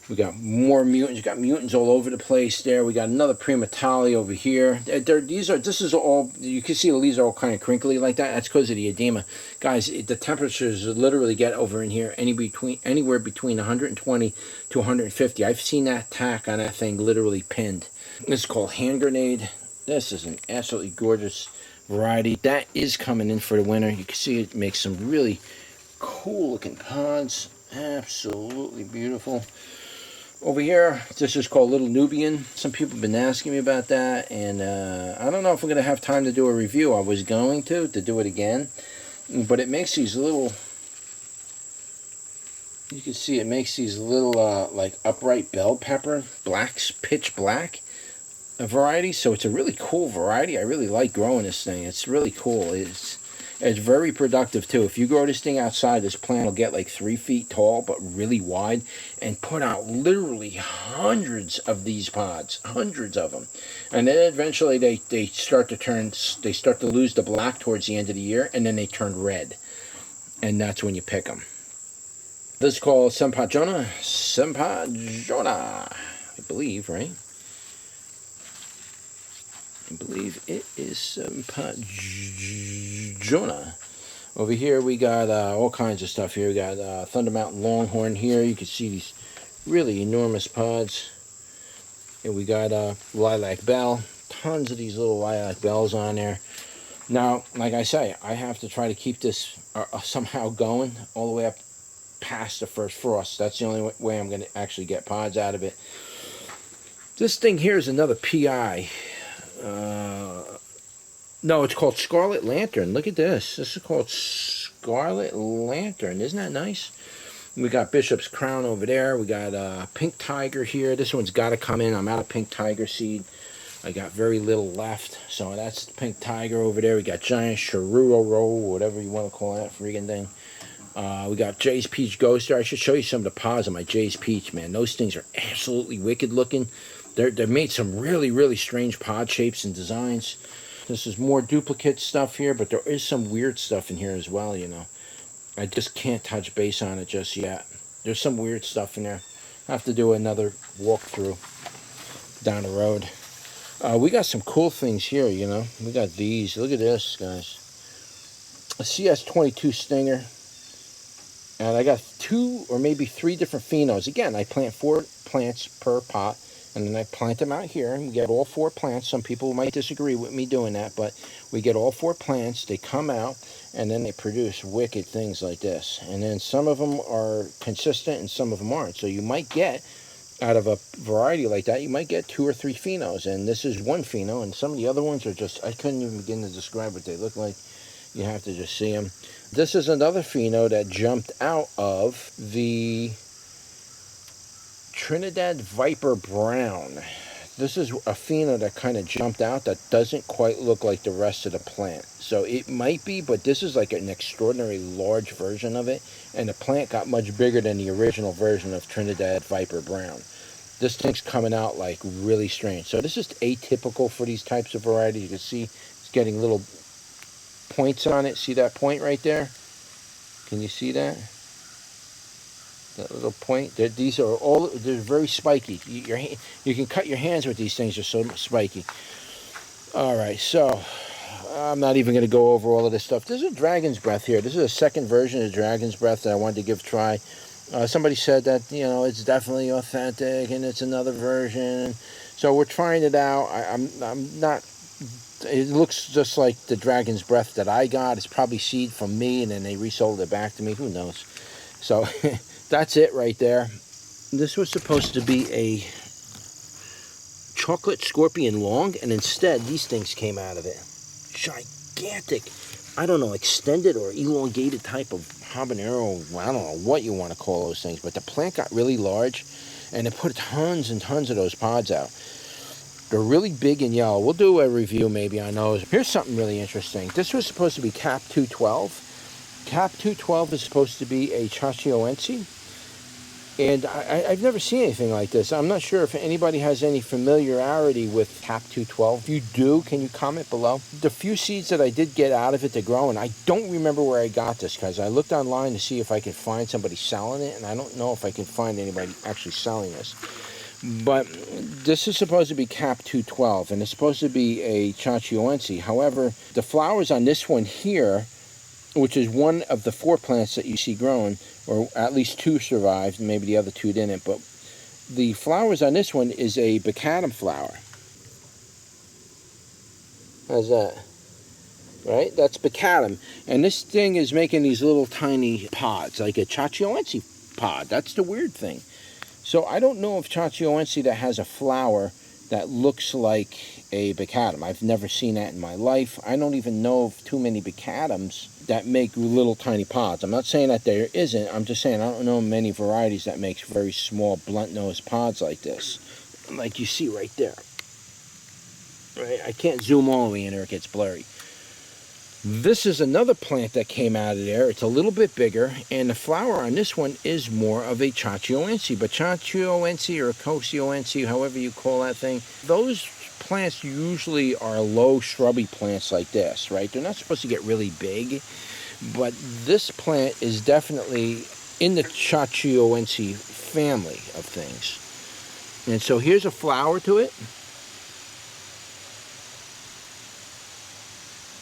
We got more mutants. We got mutants all over the place there. We got another Primatali over here. This is all, you can see the leaves are all kind of crinkly like that. That's because of the edema. Guys, the temperatures literally get over in here anywhere between 120 to 150. I've seen that tack on that thing literally pinned. This is called Hand Grenade. This is an absolutely gorgeous variety. That is coming in for the winter. You can see it makes some really cool looking pods. Absolutely beautiful. Over here, this is called Little Nubian. Some people have been asking me about that, and I don't know if we're going to have time to do a review. I was going to do it again, but it makes these little, you can see it makes these little like upright bell pepper, blacks, pitch black variety. So it's a really cool variety. I really like growing this thing. It's really cool. It's very productive too. If you grow this thing outside, this plant will get like 3 feet tall, but really wide, and put out literally hundreds of these pods, hundreds of them. And then eventually they start to lose the black towards the end of the year, and then they turn red. And that's when you pick them. This is called Senpai Jonah, I believe, right? I believe it is Senpai Jonah. Over here we got all kinds of stuff here. We got Thunder Mountain Longhorn here. You can see these really enormous pods. And we got Lilac Bell. Tons of these little Lilac Bells on there. Now, like I say, I have to try to keep this somehow going all the way up past the first frost. That's the only way I'm going to actually get pods out of it. This thing here is another PI. No, it's called Scarlet Lantern. Look at this. This is called Scarlet Lantern. Isn't that nice? We got Bishop's Crown over there. We got Pink Tiger here. This one's got to come in. I'm out of Pink Tiger seed. I got very little left. So that's the Pink Tiger over there. We got Giant Charuro, whatever you want to call that freaking thing. We got Jay's Peach Ghoster. I should show you some of the pods of my Jay's Peach, man. Those things are absolutely wicked looking. They've made some really, really strange pod shapes and designs. This is more duplicate stuff here, but there is some weird stuff in here as well, you know. I just can't touch base on it just yet. There's some weird stuff in there. I have to do another walkthrough down the road. We got some cool things here, you know. We got these. Look at this, guys. A CS22 Stinger. And I got 2 or maybe 3 different phenos. Again, I plant 4 plants per pot. And then I plant them out here, and we get all 4 plants. Some people might disagree with me doing that, but we get all 4 plants. They come out, and then they produce wicked things like this. And then some of them are consistent, and some of them aren't. So you might get, out of a variety like that, you might get 2 or 3 phenos. And this is one pheno, and some of the other ones are just, I couldn't even begin to describe what they look like. You have to just see them. This is another pheno that jumped out of the Trinidad Viper Brown. This is a pheno that kind of jumped out that doesn't quite look like the rest of the plant. So it might be, but this is like an extraordinary large version of it. And the plant got much bigger than the original version of Trinidad Viper Brown. This thing's coming out like really strange. So this is atypical for these types of varieties. You can see it's getting little points on it. See that point right there? Can you see that? That little point. These are all, they're very spiky. You can cut your hands with these things. They're so spiky. All right, so I'm not even going to go over all of this stuff. This is a Dragon's Breath here. This is a second version of Dragon's Breath that I wanted to give a try. Somebody said that, you know, it's definitely authentic and it's another version. So we're trying it out. I'm not, it looks just like the Dragon's Breath that I got. It's probably seed from me and then they resold it back to me. Who knows? So that's it right there. This was supposed to be a chocolate scorpion long, and instead these things came out of it. Gigantic, I don't know, extended or elongated type of habanero. I don't know what you want to call those things, but the plant got really large, and it put tons and tons of those pods out. They're really big and yellow. We'll do a review maybe on those. Here's something really interesting. This was supposed to be Cap 212. Cap 212 is supposed to be a Chachioense, and I've never seen anything like this. I'm not sure if anybody has any familiarity with Cap 212. If you do, can you comment below? The few seeds that I did get out of it to grow, and I don't remember where I got this because I looked online to see if I could find somebody selling it, and I don't know if I can find anybody actually selling this. But this is supposed to be Cap 212, and it's supposed to be a Chachioense. However, the flowers on this one here, which is one of the 4 plants that you see growing, or at least 2 survived, maybe the other 2 didn't, but the flowers on this one is a Bacatum flower. How's that? Right? That's Bacatum. And this thing is making these little tiny pods, like a Chachioense pod. That's the weird thing. So I don't know of Chachiuense that has a flower that looks like a Bacadum. I've never seen that in my life. I don't even know of too many Bacadums that make little tiny pods. I'm not saying that there isn't. I'm just saying I don't know many varieties that makes very small blunt-nosed pods like this. Like you see right there. Right? I can't zoom all the way in there. It gets blurry. This is another plant that came out of there. It's a little bit bigger, and the flower on this one is more of a Chachiuense. But Chachiuense or Cosioense, however you call that thing, those plants usually are low shrubby plants like this, right? They're not supposed to get really big, but this plant is definitely in the Chachiuense family of things. And so here's a flower to it.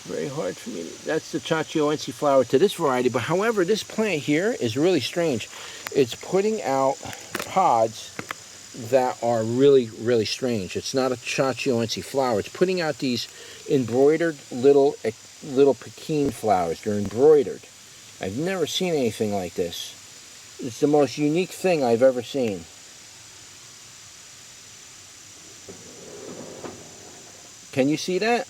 Very hard for me to, that's the Chachiuense flower to this variety. But however, this plant here is really strange. It's putting out pods that are really, really strange. It's not a Chachiuense flower. It's putting out these embroidered little Pekin flowers. They're embroidered. I've never seen anything like this. It's the most unique thing I've ever seen. Can you see that?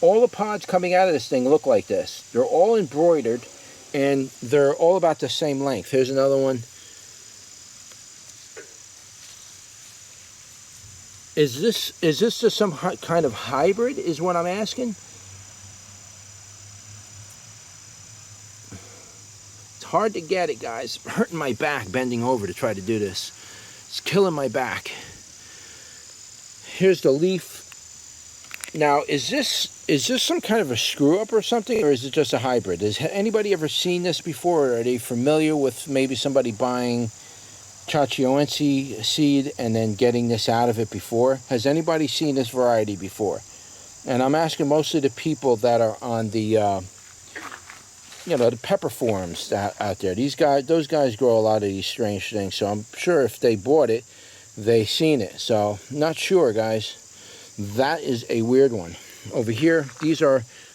All the pods coming out of this thing look like this. They're all embroidered, and they're all about the same length. Here's another one. Is this just some kind of hybrid, is what I'm asking? It's hard to get it, guys. I'm hurting my back bending over to try to do this. It's killing my back. Here's the leaf. Now, is this some kind of a screw-up or something, or is it just a hybrid? Has anybody ever seen this before, or are they familiar with maybe somebody buying Chachiuense seed and then getting this out of it before? Has anybody seen this variety before? And I'm asking mostly the people that are on the, the pepper forums out there. Those guys grow a lot of these strange things, so I'm sure if they bought it, they seen it. So, not sure, guys. That is a weird one. Over here,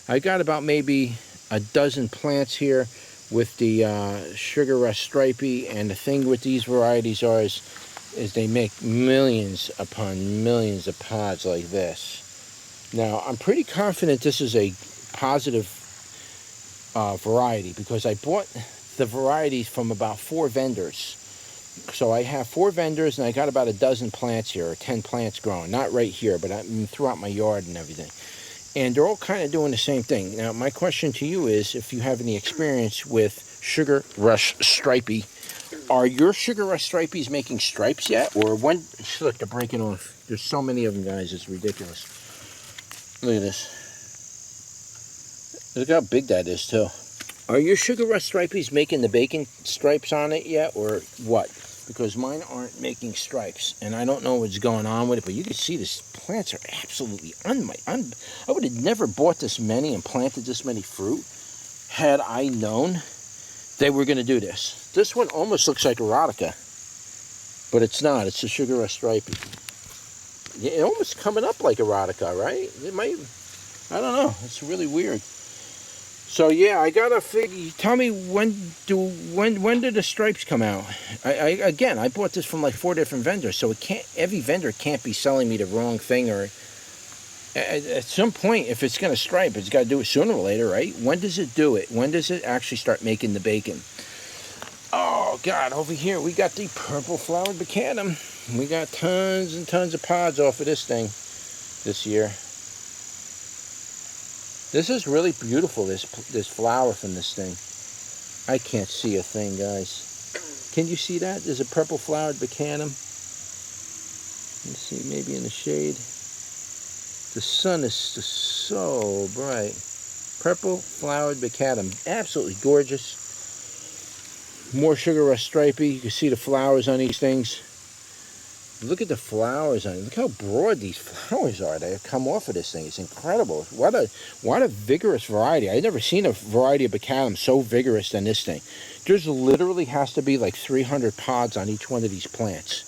I got about maybe a dozen plants here with the sugar rush stripey, and the thing with these varieties is they make millions upon millions of pods like this. Now, I'm pretty confident this is a positive variety because I bought the varieties from about 4 vendors. So I have 4 vendors, and I got about a dozen plants here, or 10 plants growing. Not right here, but throughout my yard and everything. And they're all kind of doing the same thing. Now, my question to you is, if you have any experience with Sugar Rush Stripey, are your Sugar Rush Stripeys making stripes yet? Or when... Look, they're breaking off. There's so many of them, guys. It's ridiculous. Look at this. Look how big that is, too. Are your Sugar Rush Stripeys making the bacon stripes on it yet, or what? Because mine aren't making stripes, and I don't know what's going on with it, but you can see these plants are absolutely I would have never bought this many and planted this many fruit had I known they were going to do this. This one almost looks like Erotica, but it's not. It's a Sugar Rush Stripey. Yeah, it's almost coming up like Erotica, right? It might. I don't know. It's really weird. So yeah, I gotta figure. Tell me when did the stripes come out? I bought this from like 4 different vendors, so every vendor can't be selling me the wrong thing. Or at some point, if it's gonna stripe, it's got to do it sooner or later, right? When does it do it? When does it actually start making the bacon? Oh God, over here we got the purple flowered Bacadum. We got tons and tons of pods off of this thing this year. This is really beautiful, this flower from this thing. I can't see a thing, guys. Can you see that? There's a purple flowered Bacadum. Let's see, maybe in the shade. The sun is just so bright. Purple flowered Bacadum. Absolutely gorgeous. More Sugar Rush Stripey. You can see the flowers on these things. Look at the flowers on it. Look how broad these flowers are. They come off of this thing. It's incredible. What a vigorous variety. I've never seen a variety of Bacadum so vigorous than this thing. There's literally has to be like 300 pods on each one of these plants.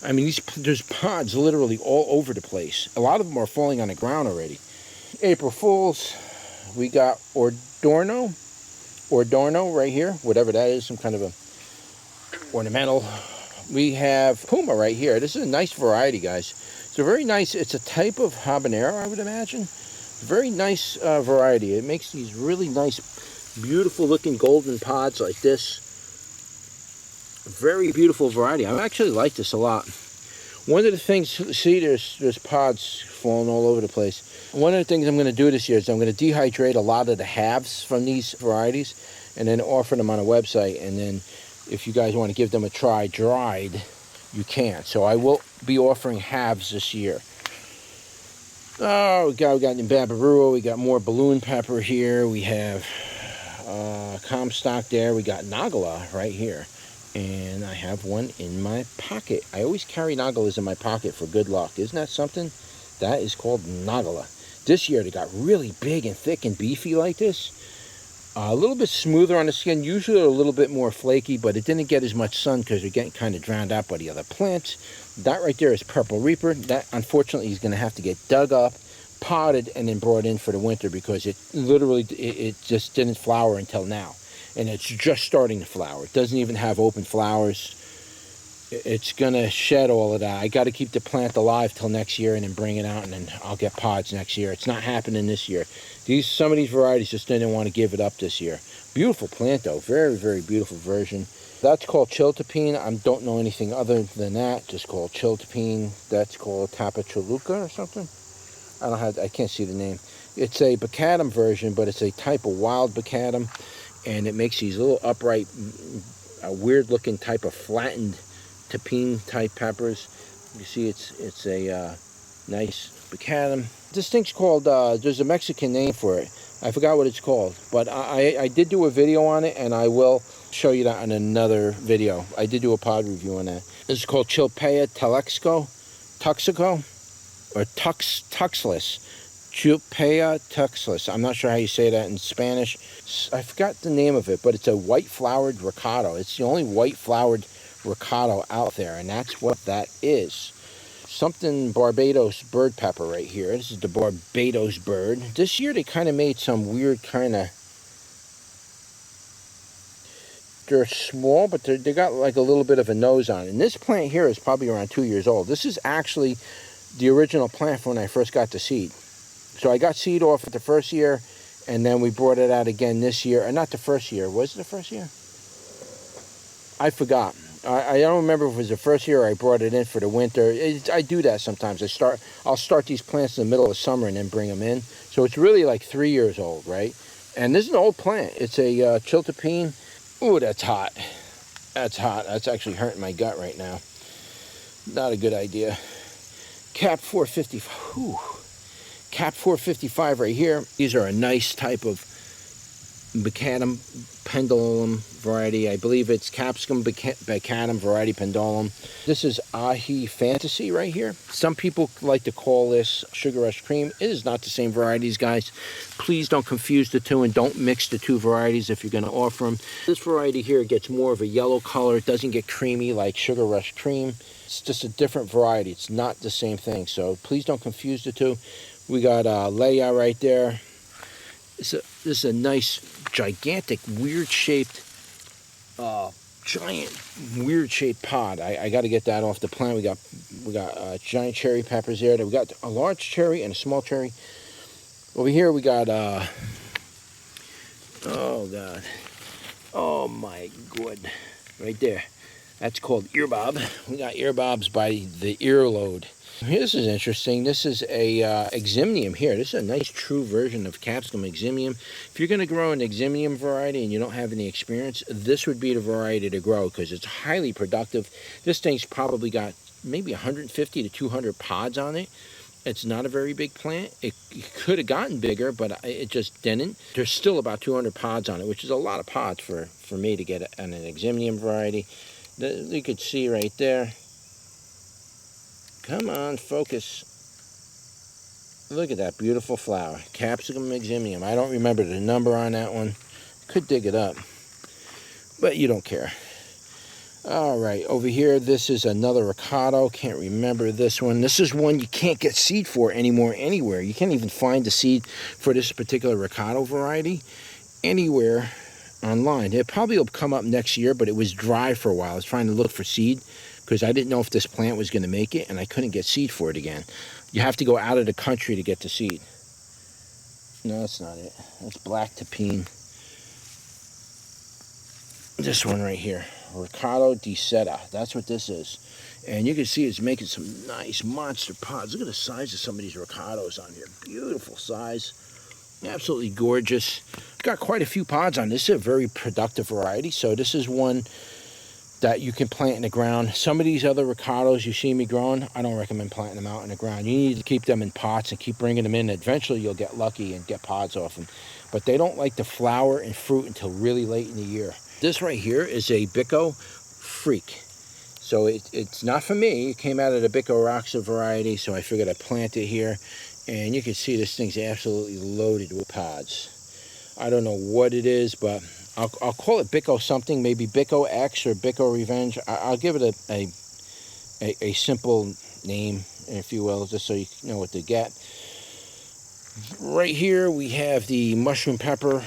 I mean, there's pods literally all over the place. A lot of them are falling on the ground already. April Fools. We got Ordono right here. Whatever that is. Some kind of a ornamental We have Puma right here. This is a nice variety, guys. It's a very nice, it's a type of habanero, I would imagine. Very nice variety. It makes these really nice, beautiful looking golden pods like this. Very beautiful variety. I actually like this a lot. One of the things, see, there's pods falling all over the place. One of the things I'm going to do this year is I'm going to dehydrate a lot of the halves from these varieties and then offer them on a website. And then if you guys want to give them a try dried, you can. So I will be offering halves this year. Oh, we got Babarua. We got more balloon pepper here. We have Comstock there. We got Nagala right here. And I have one in my pocket. I always carry Nagalas in my pocket for good luck. Isn't that something? That is called Nagala. This year they got really big and thick and beefy like this. A little bit smoother on the skin. Usually they're a little bit more flaky, but it didn't get as much sun because they're getting kind of drowned out by the other plants. That right there is Purple Reaper. That, unfortunately, is going to have to get dug up, potted, and then brought in for the winter because it literally, it just didn't flower until now. And it's just starting to flower. It doesn't even have open flowers. It's going to shed all of that. I got to keep the plant alive till next year and then bring it out, and then I'll get pods next year. It's not happening this year. Some of these varieties just didn't want to give it up this year. Beautiful plant, though. Very, very beautiful version. That's called Chiltepine. I don't know anything other than that. Just called Chiltepine. That's called Tapacholuca or something. I can't see the name. It's a Bacadum version, but it's a type of wild Bacadum. And it makes these little upright, weird-looking type of flattened tapine-type peppers. You see, it's a nice Bacadum. This thing's called, there's a Mexican name for it. I forgot what it's called. But I did do a video on it, and I will show you that in another video. I did do a pod review on that. This is called Chilpea tuxico, or tuxless. Chilpea tuxless. I'm not sure how you say that in Spanish. I forgot the name of it, but it's a white-flowered Rocoto. It's the only white-flowered Rocoto out there, and that's what that is. Something Barbados bird pepper right here. This is the Barbados bird. This year they kind of made some weird kind of... They're small, but they got like a little bit of a nose on it. And this plant here is probably around 2 years old. This is actually the original plant from when I first got the seed. So I got seed off it the first year, and then we brought it out again this year. Or not the first year. Was it the first year? I forgot. I don't remember if it was the first year or I brought it in for the winter. I do that sometimes. I'll start these plants in the middle of summer and then bring them in. So it's really like 3 years old, right? And this is an old plant. It's a Chiltepine. Ooh, that's hot. That's hot. That's actually hurting my gut right now. Not a good idea. Cap 455. Whew. Cap 455 right here. These are a nice type of Bacadum pendulum variety. I believe it's Capsicum Bacadum variety pendulum. This is Ahi Fantasy right here. Some people like to call this Sugar Rush Cream. It is not the same varieties, guys. Please don't confuse the two and don't mix the two varieties if you're going to offer them. This variety here gets more of a yellow color. It doesn't get creamy like Sugar Rush Cream. It's just a different variety. It's not the same thing. So please don't confuse the two. We got Leia right there. This is a nice, gigantic, weird-shaped, weird-shaped pod. I got to get that off the plant. We got giant cherry peppers there. We got a large cherry and a small cherry. Over here we got, oh God, oh my God, right there. That's called earbob. We got earbobs by the earload. This is interesting. This is a Eximium here. This is a nice true version of Capsicum Eximium. If you're going to grow an Eximium variety and you don't have any experience, this would be the variety to grow because it's highly productive. This thing's probably got maybe 150 to 200 pods on it. It's not a very big plant. It could have gotten bigger, but it just didn't. There's still about 200 pods on it, which is a lot of pods for me to get an Eximium variety. You could see right there. Come on, focus. Look at that beautiful flower. Capsicum Eximium. I don't remember the number on that one. Could dig it up. But you don't care. All right, over here, this is another Rocoto. Can't remember this one. This is one you can't get seed for anymore anywhere. You can't even find the seed for this particular Rocoto variety anywhere online. It probably will come up next year, but it was dry for a while. I was trying to look for seed because I didn't know if this plant was going to make it, and I couldn't get seed for it again. You have to go out of the country to get the seed. No, that's not it. That's black tapine. This one right here, Rocoto di Seda. That's what this is. And you can see it's making some nice monster pods. Look at the size of some of these Rocotos on here. Beautiful size. Absolutely gorgeous. Got quite a few pods on this. This is a very productive variety. So this is one that you can plant in the ground. Some of these other Rocotos you see me growing, I don't recommend planting them out in the ground. You need to keep them in pots and keep bringing them in. Eventually you'll get lucky and get pods off them. But they don't like to flower and fruit until really late in the year. This right here is a Bico Freak. So it's not for me. It came out of the Bico Roxa variety, so I figured I'd plant it here. And you can see this thing's absolutely loaded with pods. I don't know what it is, but I'll call it Bico something, maybe Bico X or Bico Revenge. I'll give it a simple name, if you will, just so you know what to get. Right here we have the mushroom pepper,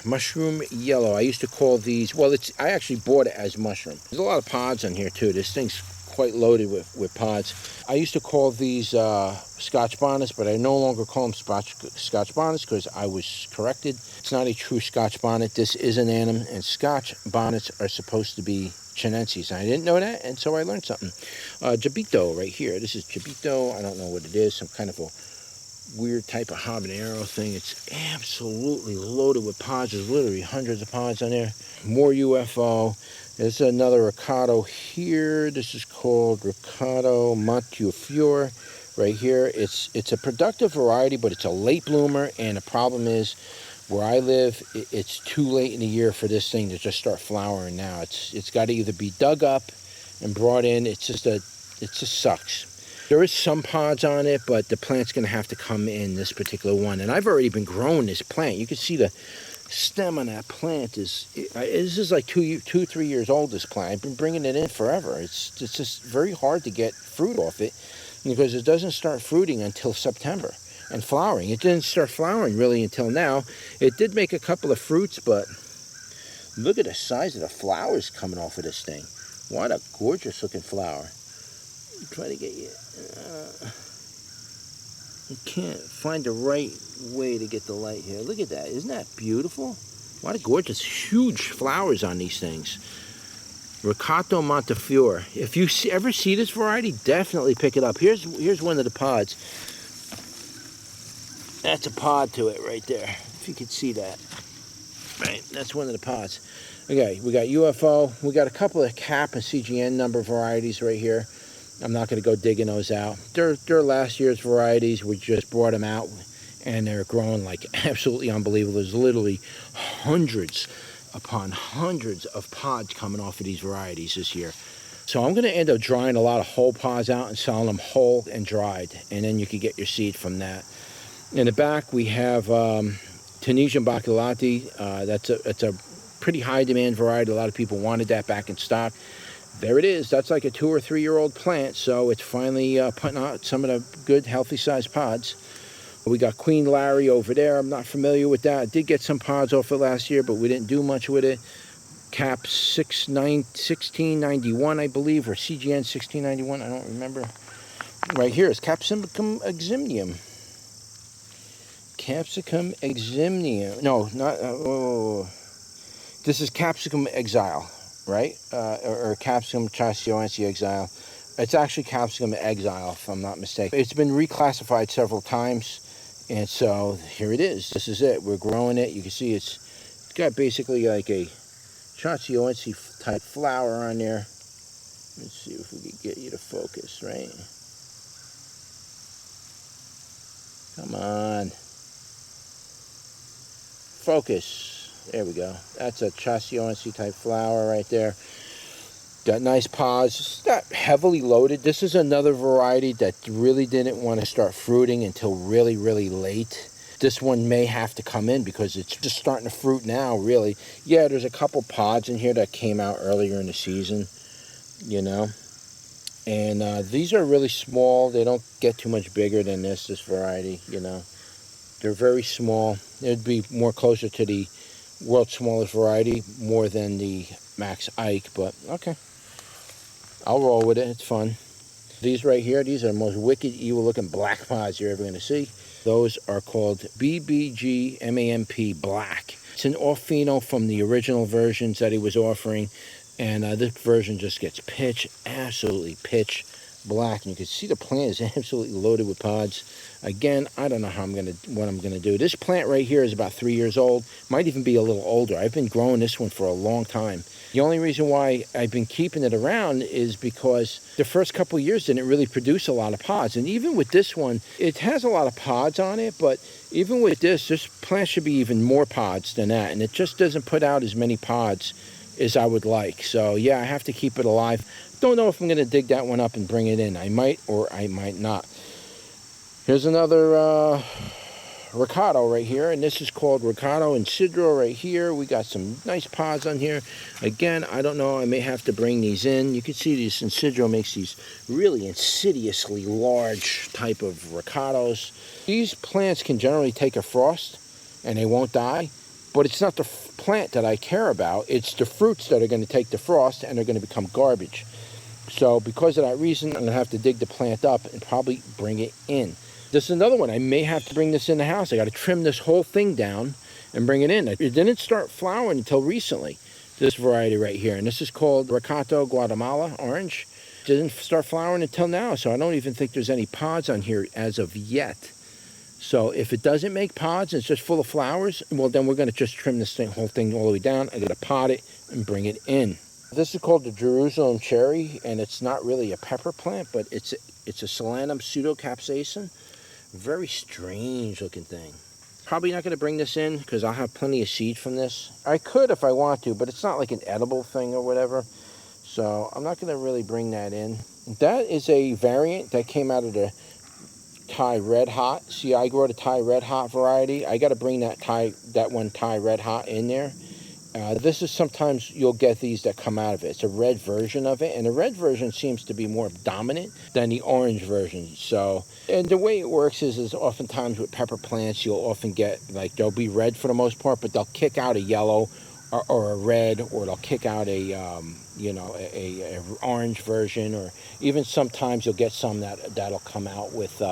mushroom yellow. I used to call these, well, I actually bought it as mushroom. There's a lot of pods on here too. This thing's quite loaded with pods. I used to call these Scotch bonnets, but I no longer call them Scotch bonnets because I was corrected. It's not a true Scotch bonnet. This is an annum, and Scotch bonnets are supposed to be Chinenses. I didn't know that, and so I learned something. Jabito right here. This is Jabito. I don't know what it is. Some kind of a weird type of habanero thing. It's absolutely loaded with pods. There's literally hundreds of pods on there. More UFO. There's another Rocoto here. This is called Rocoto Montefiore right here. It's a productive variety, but it's a late bloomer, and the problem is where I live, it's too late in the year for this thing to just start flowering now. It's got to either be dug up and brought in. It just sucks. There is some pods on it, but the plant's going to have to come in, this particular one. And I've already been growing this plant. You can see the stem on that plant this is like 3 years old, this plant. I've been bringing it in forever. It's just very hard to get fruit off it because it doesn't start fruiting until September and flowering. It didn't start flowering really until now. It did make a couple of fruits, but look at the size of the flowers coming off of this thing. What a gorgeous looking flower. Try to get you. You can't find the right way to get the light here. Look at that. Isn't that beautiful? What a gorgeous, huge flowers on these things. Rocoto Montefiore. If you ever see this variety, definitely pick it up. Here's one of the pods. That's a pod to it right there. If you could see that. Right, that's one of the pods. Okay, we got UFO. We got a couple of cap and CGN number varieties right here. I'm not going to go digging those out. They're last year's varieties. We just brought them out, and they're growing like absolutely unbelievable. There's literally hundreds upon hundreds of pods coming off of these varieties this year. So I'm going to end up drying a lot of whole pods out and selling them whole and dried, and then you can get your seed from that. In the back, we have Tunisian Baculati. That's a pretty high demand variety. A lot of people wanted that back in stock. There it is. That's like a 2 or 3 year old plant, so it's finally putting out some of the good, healthy sized pods. We got Queen Laury over there. I'm not familiar with that. I did get some pods off it last year, but we didn't do much with it. Cap 1691, I believe, or CGN 1691. I don't remember. Right here is Capsicum Eximnium. Capsicum Eximnium. No, not. This is Capsicum Exile. Right? Or Capsicum Chasioense Exile. It's actually Capsicum Exile, if I'm not mistaken. It's been reclassified several times, and so here it is. This is it. We're growing it. You can see it's got basically like a Chasioense type flower on there. Let's see if we can get you to focus, right? Come on. Focus. There we go. That's a Chasioense type flower right there. Got nice pods. It's not heavily loaded. This is another variety that really didn't want to start fruiting until really, really late. This one may have to come in because it's just starting to fruit now, really. Yeah, there's a couple pods in here that came out earlier in the season, you know. And these are really small. They don't get too much bigger than this variety, you know. They're very small. It'd be more closer to the world's smallest variety more than the Max Ike, but okay. I'll roll with it. It's fun. These right here, these are the most wicked, evil-looking black pods you're ever going to see. Those are called BBG-MAMP Black. It's an off-pheno from the original versions that he was offering, and this version just gets pitch, absolutely pitch black. And you can see the plant is absolutely loaded with pods. Again, I don't know what I'm gonna do. This plant right here is about 3 years old. Might even be a little older. I've been growing this one for a long time. The only reason why I've been keeping it around is because the first couple of years didn't really produce a lot of pods. And even with this one, it has a lot of pods on it, but even with this plant should be even more pods than that. And it just doesn't put out as many pods as I would like. So yeah, I have to keep it alive. Don't know if I'm gonna dig that one up and bring it in. I might or I might not. Here's another Rocoto right here, and this is called Rocoto and Sidro right here. We got some nice pods on here. Again, I don't know, I may have to bring these in. You can see these Sidro makes these really insidiously large type of Rocotos. These plants can generally take a frost and they won't die, but it's not the plant that I care about. It's the fruits that are going to take the frost and are going to become garbage. So because of that reason, I'm going to have to dig the plant up and probably bring it in. This is another one. I may have to bring this in the house. I got to trim this whole thing down and bring it in. It didn't start flowering until recently, this variety right here. And this is called Rocoto Guatemala Orange. It didn't start flowering until now, so I don't even think there's any pods on here as of yet. So if it doesn't make pods and it's just full of flowers, well, then we're going to just trim this whole thing all the way down. I got to pot it and bring it in. This is called the Jerusalem cherry, and it's not really a pepper plant, but it's a Solanum pseudocapsaicin. Very strange looking thing. Probably not going to bring this in because I'll have plenty of seed from this. I could if I want to, but it's not like an edible thing or whatever. So I'm not going to really bring that in. That is a variant that came out of the Thai Red Hot. See, I grow the Thai Red Hot variety. I got to bring that one Thai Red Hot in there. This is sometimes you'll get these that come out of it. It's a red version of it, and the red version seems to be more dominant than the orange version. So, and the way it works is oftentimes with pepper plants, you'll often get, like, they'll be red for the most part, but they'll kick out a yellow or a red, or they'll kick out a orange version, or even sometimes you'll get some that'll come out with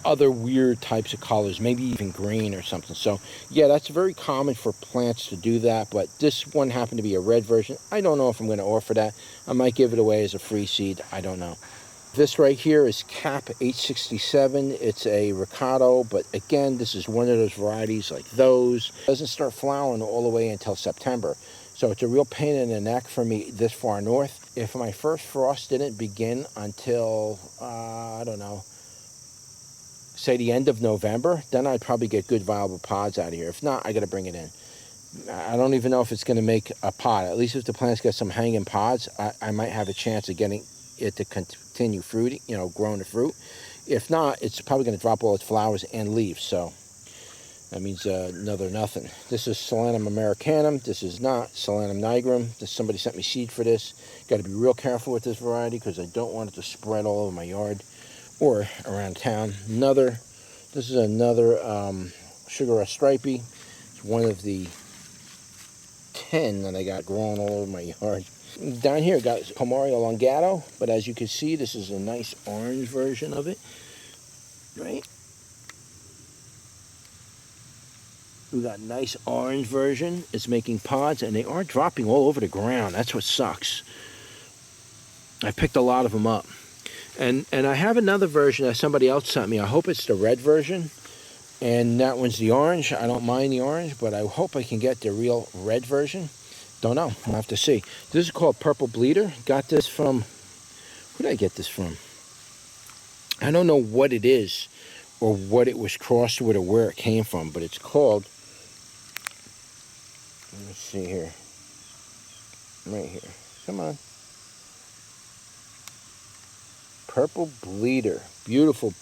other weird types of colors, maybe even green or something. So yeah, that's very common for plants to do that, but this one happened to be a red version. I don't know if I'm going to offer that. I might give it away as a free seed. I don't know. This right here is Cap 867. It's a Rocoto, but again, this is one of those varieties like those. It doesn't start flowering all the way until September. So it's a real pain in the neck for me this far north. If my first frost didn't begin until, I don't know, say the end of November, then I'd probably get good viable pods out of here. If not, I got to bring it in. I don't even know if it's going to make a pod. At least if the plant's got some hanging pods, I might have a chance of getting it to continue fruiting, growing the fruit. If not, it's probably going to drop all its flowers and leaves. So that means another nothing. This is Solanum americanum. This is not Solanum nigrum. Somebody sent me seed for this. Got to be real careful with this variety because I don't want it to spread all over my yard or around town. This is another Sugar Rush Stripey. It's one of the 10 that I got growing all over my yard. Down here, got Comario elongato, but as you can see, this is a nice orange version of it, right? We got a nice orange version. It's making pods, and they are dropping all over the ground. That's what sucks. I picked a lot of them up. And I have another version that somebody else sent me. I hope it's the red version. And that one's the orange. I don't mind the orange, but I hope I can get the real red version. Don't know. I'll have to see. This is called Purple Bleeder. Got this from... Who did I get this from? I don't know what it is or what it was crossed with or where it came from, but it's called... Let's see here. Right here. Come on. Purple Bleeder. Beautiful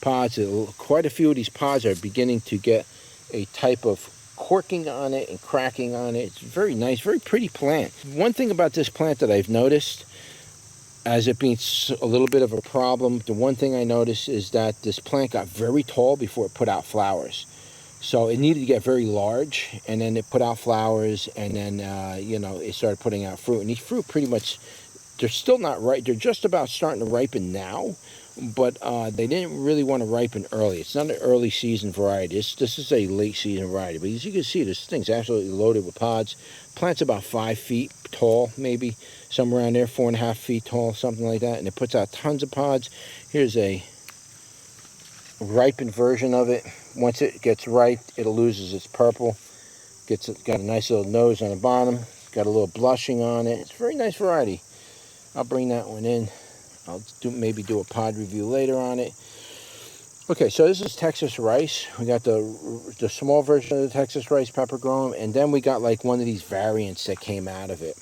pods. Quite a few of these pods are beginning to get a type of corking on it and cracking on it. It's very nice, very pretty plant. One thing about this plant that I've noticed, as it being a little bit of a problem, the one thing I noticed is that this plant got very tall before it put out flowers. So it needed to get very large, and then it put out flowers, and then, it started putting out fruit. And these fruit pretty much They're still not ripe. They're just about starting to ripen now, but they didn't really want to ripen early. It's not an early season variety. This is a late season variety. But as you can see, this thing's absolutely loaded with pods. Plant's about 5 feet tall, maybe somewhere around there, 4.5 feet tall, something like that. And it puts out tons of pods. Here's a ripened version of it. Once it gets ripe, it'll loses its purple. Got a nice little nose on the bottom. Got a little blushing on it. It's a very nice variety. I'll bring that one in. I'll maybe do a pod review later on it. Okay, so this is Texas rice. We got the small version of the Texas rice pepper growing, and then we got like one of these variants that came out of it.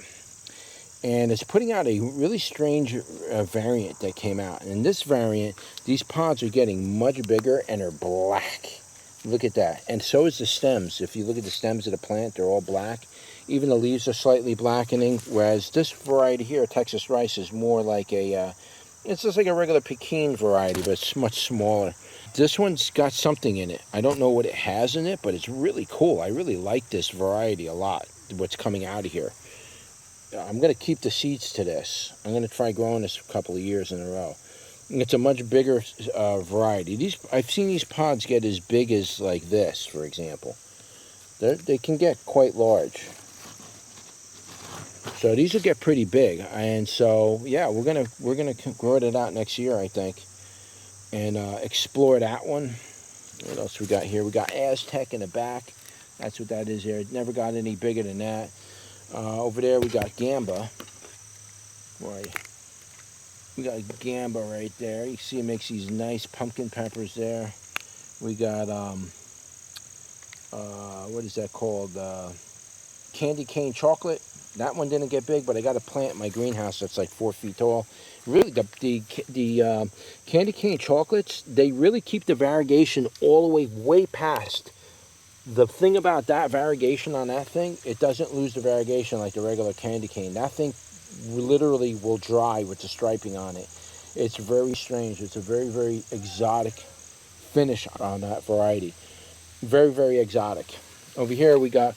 And it's putting out a really strange variant that came out. And in this variant, these pods are getting much bigger and are black. Look at that. And so is the stems. If you look at the stems of the plant, they're all black. Even the leaves are slightly blackening, whereas this variety here, Texas rice, is more like a, it's just like a regular Pekin variety, but it's much smaller. This one's got something in it. I don't know what it has in it, but it's really cool. I really like this variety a lot, what's coming out of here. I'm going to keep the seeds to this. I'm going to try growing this a couple of years in a row. It's a much bigger variety. I've seen these pods get as big as like this, for example. They can get quite large. So these will get pretty big, and so yeah, we're gonna grow it out next year, I think, and explore that one. What else we got here? We got Aztec in the back. That's what that is there. It never got any bigger than that. Over there we got Gamba. Right. We got Gamba right there. You see it makes these nice pumpkin peppers there. We got what is that called? Candy cane chocolate. That one didn't get big, but I got a plant in my greenhouse that's like 4 feet tall. Really, the candy cane chocolates, they really keep the variegation all the way past. The thing about that variegation on that thing, it doesn't lose the variegation like the regular candy cane. That thing literally will dry with the striping on it. It's very strange. It's a very, very exotic finish on that variety. Very, very exotic. Over here we got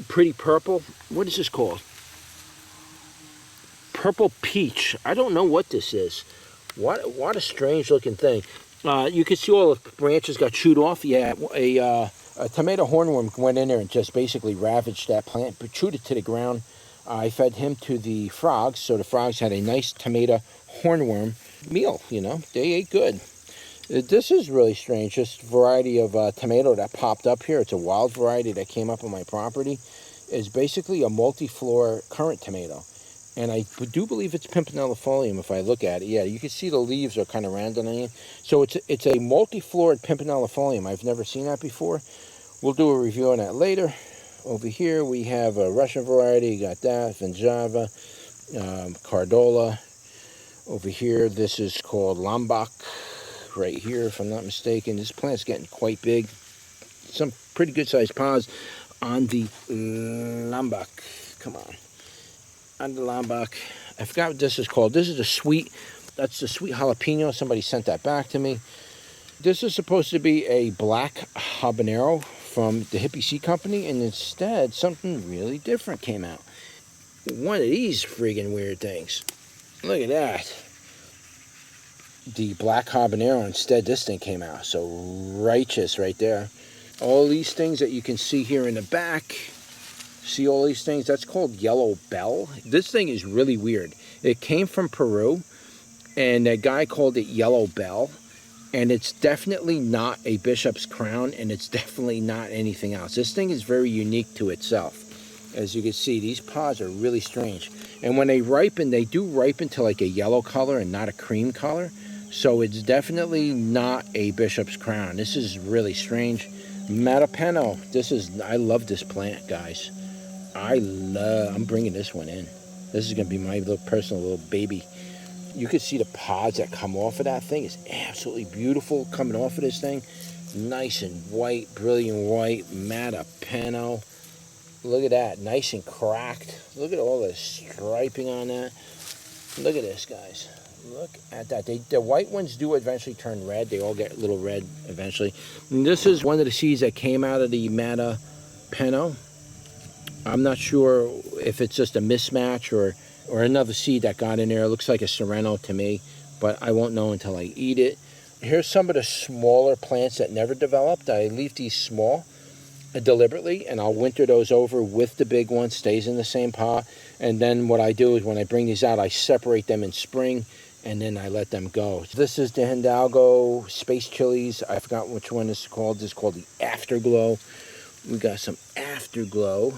pretty purple. What is this called? Purple peach. I don't know what this is. What a strange looking thing. You can see all the branches got chewed off. Yeah, a tomato hornworm went in there and just basically ravaged that plant, but chewed it to the ground. I fed him to the frogs, so the frogs had a nice tomato hornworm meal. You know, they ate good. This is really strange. This variety of tomato that popped up here, it's a wild variety that came up on my property, is basically a multiflora currant tomato. And I do believe it's Pimpinellifolium if I look at it. Yeah, you can see the leaves are kind of rounded on it. So it's a multiflorid Pimpinellifolium. I've never seen that before. We'll do a review on that later. Over here we have a Russian variety. You got that, Vinjava, Cardola. Over here, this is called Lombok. Right here, if I'm not mistaken. This plant's getting quite big. Some pretty good sized pods on the Lombok. Come on. On the Lombok. I forgot what this is called. This is that's the sweet jalapeno. Somebody sent that back to me. This is supposed to be a black habanero from the Hippie Seed Company, and instead something really different came out. One of these friggin' weird things. Look at that. The black habanero, instead this thing came out. So righteous right there. All these things that you can see here in the back, see all these things, that's called yellow bell. This thing is really weird. It came from Peru, and a guy called it yellow bell, and it's definitely not a bishop's crown, and it's definitely not anything else. This thing is very unique to itself. As you can see, these pods are really strange, and when they ripen, they do ripen to like a yellow color and not a cream color. So it's definitely not a bishop's crown. This is really strange. Matapeno. I love this plant, guys. I'm bringing this one in. This is going to be my little personal little baby. You can see the pods that come off of that thing. It's absolutely beautiful coming off of this thing. Nice and white, brilliant white. Matapeno. Look at that. Nice and cracked. Look at all the striping on that. Look at this, guys. Look at that. The white ones do eventually turn red. They all get a little red eventually. And this is one of the seeds that came out of the Matapeno. I'm not sure if it's just a mismatch or or another seed that got in there. It looks like a sereno to me, but I won't know until I eat it. Here's some of the smaller plants that never developed. I leave these small deliberately, and I'll winter those over with the big one, stays in the same pot. And then what I do is when I bring these out, I separate them in spring, and then I let them go. This is the Hidalgo Space Chilies. I forgot which one this is called. This is called the Afterglow. We got some Afterglow.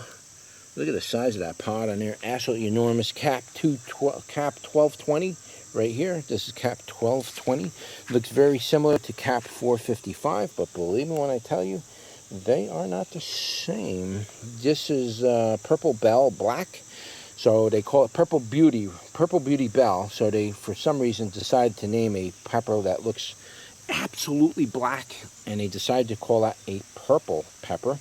Look at the size of that pod on there. Absolutely enormous. Cap 1220 right here. This is cap 1220. Looks very similar to cap 455, but believe me when I tell you, they are not the same. This is Purple Bell Black. So they call it Purple Beauty Bell. So they, for some reason, decided to name a pepper that looks absolutely black, and they decided to call that a purple pepper.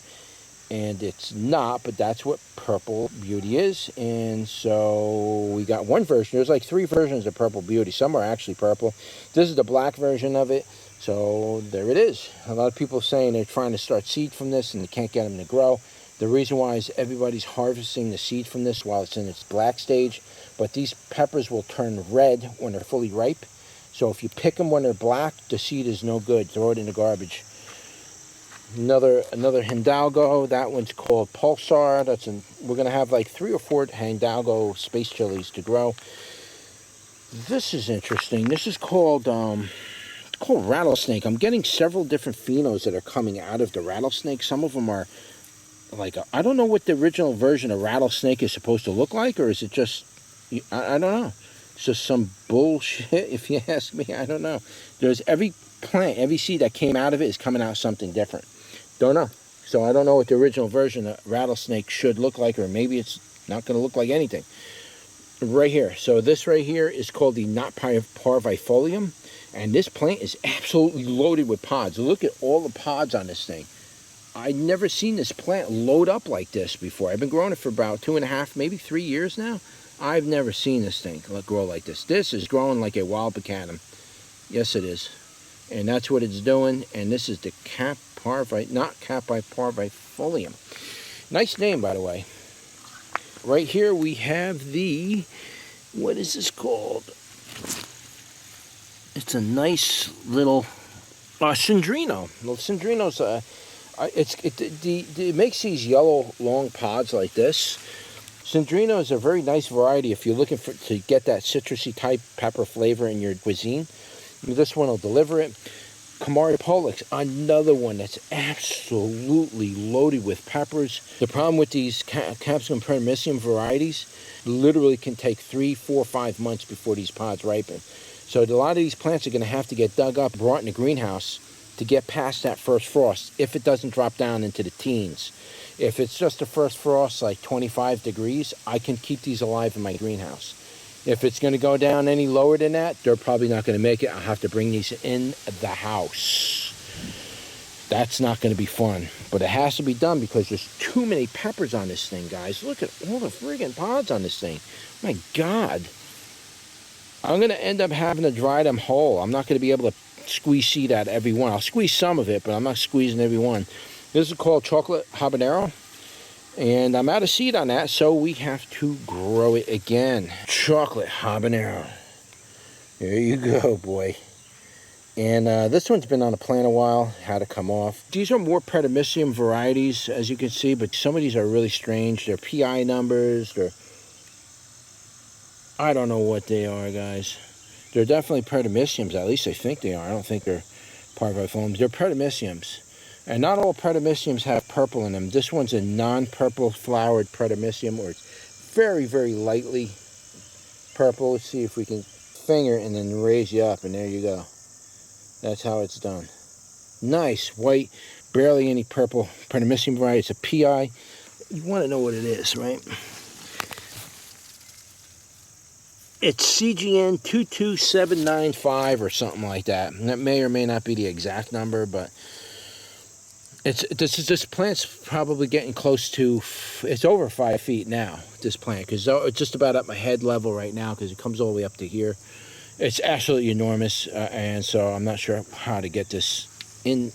And it's not, but that's what Purple Beauty is. And so we got one version. There's like 3 versions of Purple Beauty. Some are actually purple. This is the black version of it. So there it is. A lot of people saying they're trying to start seed from this and they can't get them to grow. The reason why is everybody's harvesting the seed from this while it's in its black stage. But these peppers will turn red when they're fully ripe. So if you pick them when they're black, the seed is no good. Throw it in the garbage. Another Hidalgo. That one's called Pulsar. We're gonna have like 3 or 4 Hidalgo space chilies to grow. This is interesting. This is called rattlesnake. I'm getting several different phenos that are coming out of the rattlesnake. Some of them are like I don't know what the original version of rattlesnake is supposed to look like, or is it just I don't know. It's just some bullshit, if you ask me. I don't know. There's every plant, every seed that came out of it is coming out something different. Don't know. So I don't know what the original version of rattlesnake should look like, or maybe it's not going to look like anything. Right here. So this right here is called the Not Parvifolium, and this plant is absolutely loaded with pods. Look at all the pods on this thing. I've never seen this plant load up like this before. I've been growing it for about 2.5, maybe 3 years now. I've never seen this thing grow like this. This is growing like a wild macadam. Yes, it is. And that's what it's doing. And this is the not Parvifolium. Nice name, by the way. Right here we have the, what is this called? It's a nice little Cindrino. Well, Cindrino's, it makes these yellow long pods like this. Cindrino is a very nice variety if you're looking to get that citrusy type pepper flavor in your cuisine. This one will deliver it. Kamari Polix, another one that's absolutely loaded with peppers. The problem with these Capsicum Perimysium varieties, literally can take 3, 4, 5 months before these pods ripen. So a lot of these plants are going to have to get dug up, brought in the greenhouse to get past that first frost, if it doesn't drop down into the teens. If it's just the first frost, like 25 degrees, I can keep these alive in my greenhouse. If it's going to go down any lower than that, they're probably not going to make it. I'll have to bring these in the house. That's not going to be fun. But it has to be done because there's too many peppers on this thing, guys. Look at all the friggin' pods on this thing. My God. I'm going to end up having to dry them whole. I'm not going to be able to squeeze seed out of every one. I'll squeeze some of it, but I'm not squeezing every one. This is called Chocolate Habanero. And I'm out of seed on that, so we have to grow it again. Chocolate Habanero. There you go, boy. And this one's been on the plant a while. Had to come off. These are more Perimysium varieties, as you can see, but some of these are really strange. They're PI numbers. I don't know what they are, guys. They're definitely Perimysiums. At least I think they are. I don't think they're Parvifoliums. They're Perimysiums. And not all Perimysiums have purple in them. This one's a non-purple flowered Perimysium, or it's very, very lightly purple. Let's see if we can finger and then raise you up, and there you go. That's how it's done. Nice, white, barely any purple Perimysium variety. It's a PI. You want to know what it is, right? It's CGN 22795 or something like that. And that may or may not be the exact number, but this plant's probably getting close to, it's over 5 feet now, this plant, because it's just about at my head level right now, because it comes all the way up to here. It's absolutely enormous, and so I'm not sure how to get this in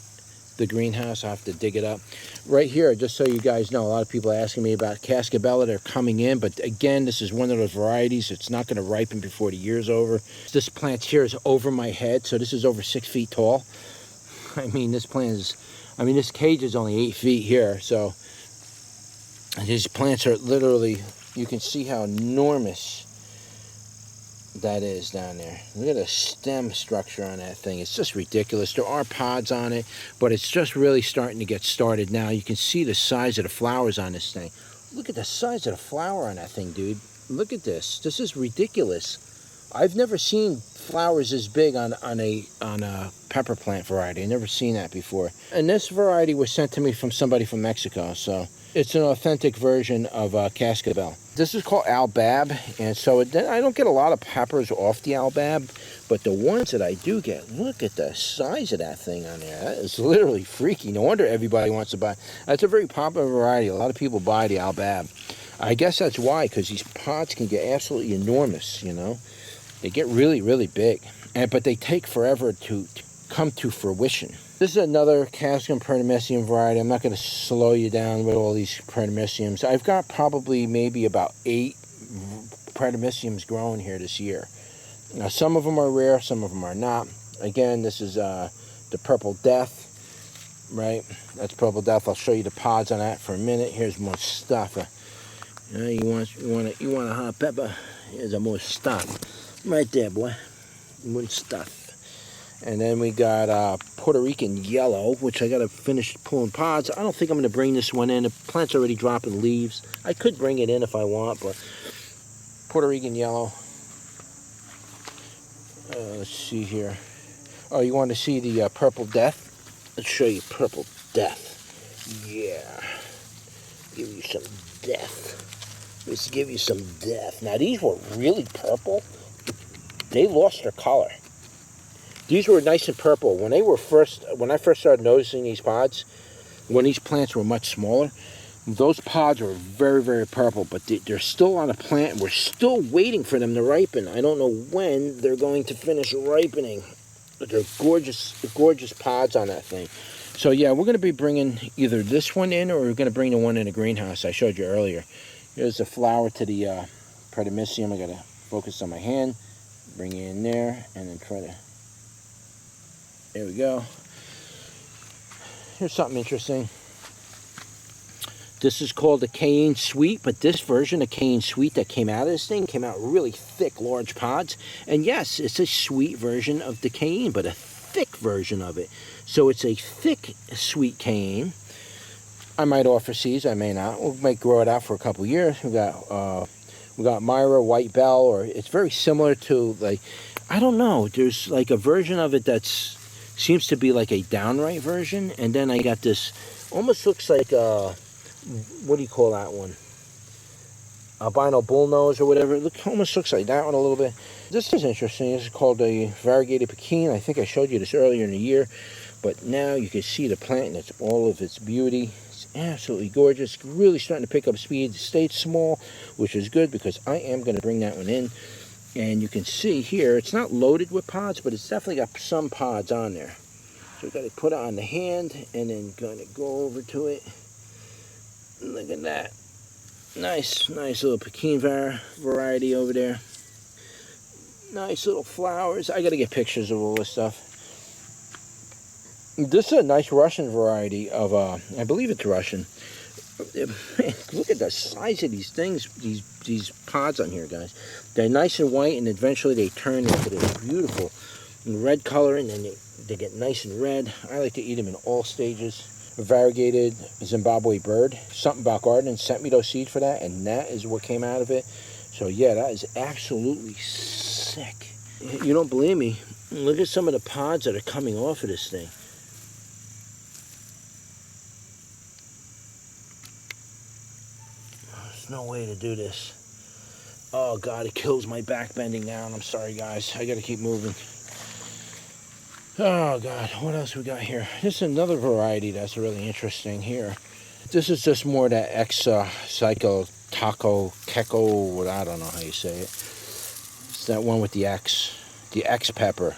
the greenhouse. I have to dig it up. Right here, just so you guys know, a lot of people are asking me about Cascabella. They're coming in, but again, this is one of those varieties. It's not going to ripen before the year's over. This plant here is over my head, so this is over 6 feet tall. I mean, this plant is, I mean, this cage is only 8 feet here, so these plants are literally, you can see how enormous that is down there. Look at the stem structure on that thing. It's just ridiculous. There are pods on it, but it's just really starting to get started now. You can see the size of the flowers on this thing. Look at the size of the flower on that thing, dude. Look at this. This is ridiculous. I've never seen flowers this big on a pepper plant variety. I've never seen that before. And this variety was sent to me from somebody from Mexico, so it's an authentic version of Cascabel. This is called Albab, and so I don't get a lot of peppers off the Albab, but the ones that I do get, look at the size of that thing on there. That is literally freaky. No wonder everybody wants to buy. That's a very popular variety. A lot of people buy the Albab. I guess that's why, because these pods can get absolutely enormous, you know. They get really, really big, but they take forever to come to fruition. This is another Cascum Pertimecium variety. I'm not going to slow you down with all these Pertimeciums. I've got probably maybe about 8 Pertimeciums growing here this year. Now, some of them are rare, some of them are not. Again, this is the Purple Death, right? That's Purple Death. I'll show you the pods on that for a minute. Here's more stuff. You want a hot pepper? Here's a more stuff. Right there, boy. More stuff. And then we got Puerto Rican Yellow, which I got to finish pulling pods. I don't think I'm going to bring this one in. The plant's already dropping leaves. I could bring it in if I want, but Puerto Rican Yellow. Let's see here. Oh, you want to see the Purple Death? Let's show you Purple Death. Yeah. Give you some death. Let's give you some death. Now, these were really purple. They lost their color. These were nice and purple. When I first started noticing these pods, when these plants were much smaller, those pods were very, very purple, but they're still on a plant, and we're still waiting for them to ripen. I don't know when they're going to finish ripening, but they're gorgeous, gorgeous pods on that thing. So yeah, we're going to be bringing either this one in, or we're going to bring the one in the greenhouse I showed you earlier. Here's the flower to the Pertimecium. I got to focus on my hand, bring it in there, and then try to... There we go. Here's something interesting. This is called the Cayenne Sweet, but this version of Cayenne Sweet that came out of this thing came out really thick, large pods. And yes, it's a sweet version of the Cayenne, but a thick version of it. So it's a thick, sweet Cayenne. I might offer seeds, I may not. We might grow it out for a couple years. We got Myra, White Bell, or it's very similar to, like, I don't know. There's like a version of it that's seems to be like a downright version, and then I got this, almost looks like what do you call that one? Albino bullnose or whatever. It almost looks like that one a little bit. This is interesting. This is called a variegated Pekin. I think I showed you this earlier in the year, but now you can see the plant and it's all of its beauty. It's absolutely gorgeous. Really starting to pick up speed. It stayed small, which is good because I am going to bring that one in. And you can see here, it's not loaded with pods, but it's definitely got some pods on there. So we've got to put it on the hand and then going to go over to it. Look at that. Nice little Pekin variety over there. Nice little flowers. I got to get pictures of all this stuff. This is a nice Russian variety of, I believe it's Russian. Look at the size of these things, these pods on here, guys. They're nice and white, and eventually they turn into this beautiful red color, and then they get nice and red. I like to eat them in all stages. A variegated Zimbabwe bird. Something About Gardening sent me those seeds for that, and that is what came out of it. So yeah, that is absolutely sick. You don't believe me? Look at some of the pods that are coming off of this thing. There's no way to do this. Oh God, it kills my back bending down. I'm sorry, guys. I gotta keep moving. Oh God, what else we got here? This is another variety that's really interesting here. This is just more that Psycho Taco Keko, I don't know how you say it. It's that one with the X pepper.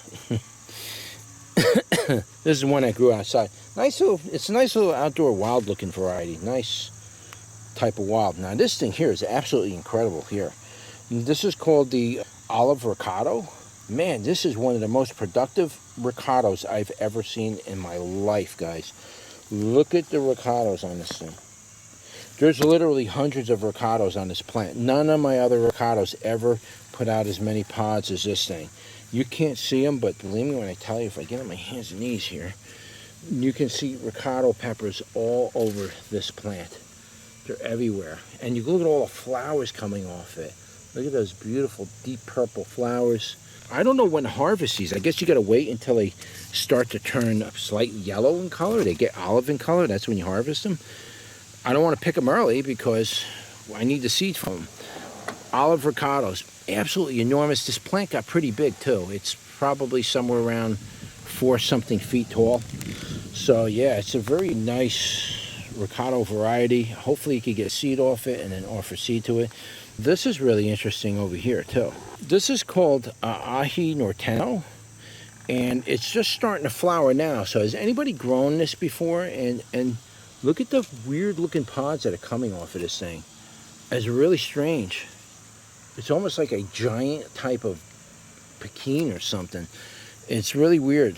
This is one that grew outside. Nice little, it's a nice little outdoor wild looking variety. Nice type of wild. Now this thing here is absolutely incredible here. This is called the olive ricotta. Man, this is one of the most productive ricottas I've ever seen in my life, guys. Look at the ricottas on this thing. There's literally hundreds of ricottas on this plant. None of my other ricottas ever put out as many pods as this thing. You can't see them, but believe me when I tell you, if I get on my hands and knees here, you can see ricotta peppers all over this plant. They're everywhere. And you look at all the flowers coming off it. Look at those beautiful deep purple flowers. I don't know when to harvest these. I guess you got to wait until they start to turn slightly yellow in color. They get olive in color. That's when you harvest them. I don't want to pick them early because I need the seed from them. Olive ricottas, absolutely enormous. This plant got pretty big too. It's probably somewhere around 4-something feet tall. So yeah, it's a very nice ricotta variety. Hopefully you could get seed off it and then offer seed to it. This is really interesting over here too. This is called Ahi Norteno, and it's just starting to flower now. So has anybody grown this before? And look at the weird looking pods that are coming off of this thing. It's really strange. It's almost like a giant type of pekin or something. It's really weird.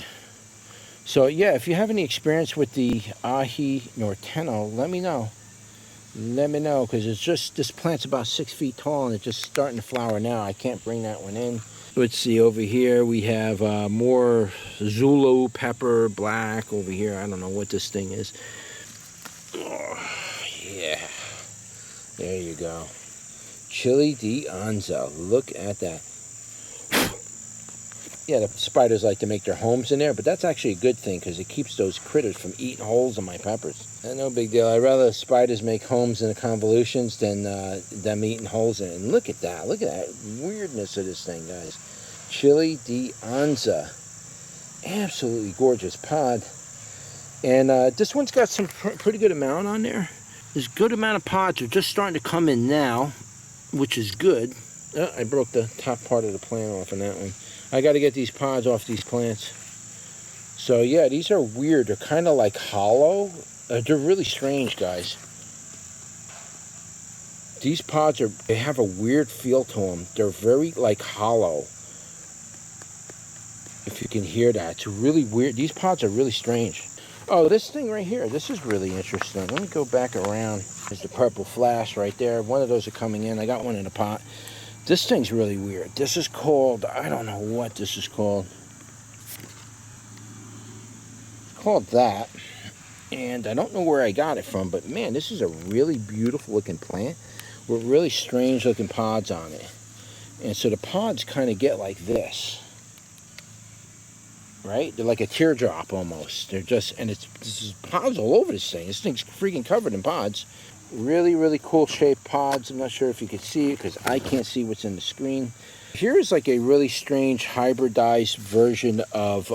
So yeah, if you have any experience with the Ahi Norteno, let me know. Let me know, because it's just, this plant's about 6 feet tall and it's just starting to flower now. I can't bring that one in. Let's see, over here we have more Zulu pepper, black over here. I don't know what this thing is. Oh, yeah. There you go. Chili di Anza. Look at that. Yeah, the spiders like to make their homes in there, but that's actually a good thing because it keeps those critters from eating holes in my peppers. No big deal. I'd rather spiders make homes in the convolutions than them eating holes in it. And look at that. Look at that weirdness of this thing, guys. Chili di Anza. Absolutely gorgeous pod. And this one's got some pretty good amount on there. There's a good amount of pods are just starting to come in now, which is good. Oh, I broke the top part of the plant off on that one. I got to get these pods off these plants. So yeah, these are weird. They're kind of like hollow. They're really strange, guys. These pods they have a weird feel to them. They're very like hollow. If you can hear that, it's really weird. These pods are really strange. Oh, this thing right here, this is really interesting. Let me go back around. There's the purple flash right there. One of those are coming in. I got one in a pot. This thing's really weird. This is called, I don't know what this is called. It's called that. And I don't know where I got it from, but man, this is a really beautiful looking plant with really strange looking pods on it. And so the pods kind of get like this. Right? They're like a teardrop almost. They're just, and this is pods all over this thing. This thing's freaking covered in pods. Really, really cool shaped pods. I'm not sure if you can see it because I can't see what's in the screen. Here's like a really strange hybridized version of,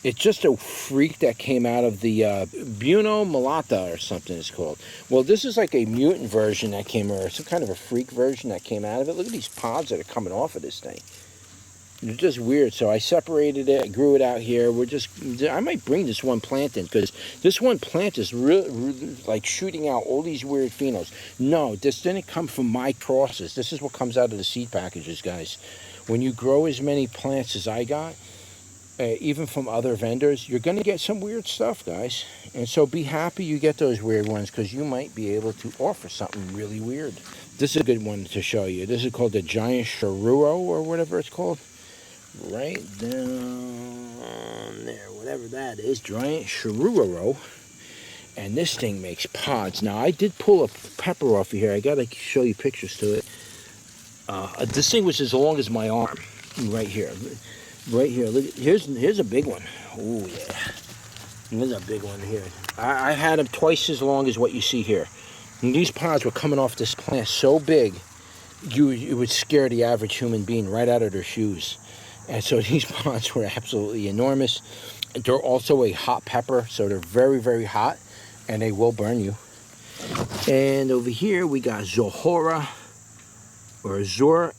it's just a freak that came out of the Buena Mulata or something it's called. Well, this is like a mutant version that came, or some kind of a freak version that came out of it. Look at these pods that are coming off of this thing. They're just weird. So I separated it, grew it out here. I might bring this one plant in because this one plant is really like shooting out all these weird phenos. No, this didn't come from my crosses. This is what comes out of the seed packages, guys. When you grow as many plants as I got, even from other vendors, you're going to get some weird stuff, guys. And so be happy you get those weird ones because you might be able to offer something really weird. This is a good one to show you. This is called the giant Charuro or whatever it's called. Right down there, whatever that is, giant Charuro. And this thing makes pods. Now, I did pull a pepper off of here. I got to show you pictures to it. This thing was as long as my arm, right here. Right here. Look, here's a big one. Oh, yeah. There's a big one here. I had them twice as long as what you see here. And these pods were coming off this plant so big, it would scare the average human being right out of their shoes. And so these pods were absolutely enormous. They're also a hot pepper, so they're very, very hot, and they will burn you. And over here, we got Zohora, or Zorzha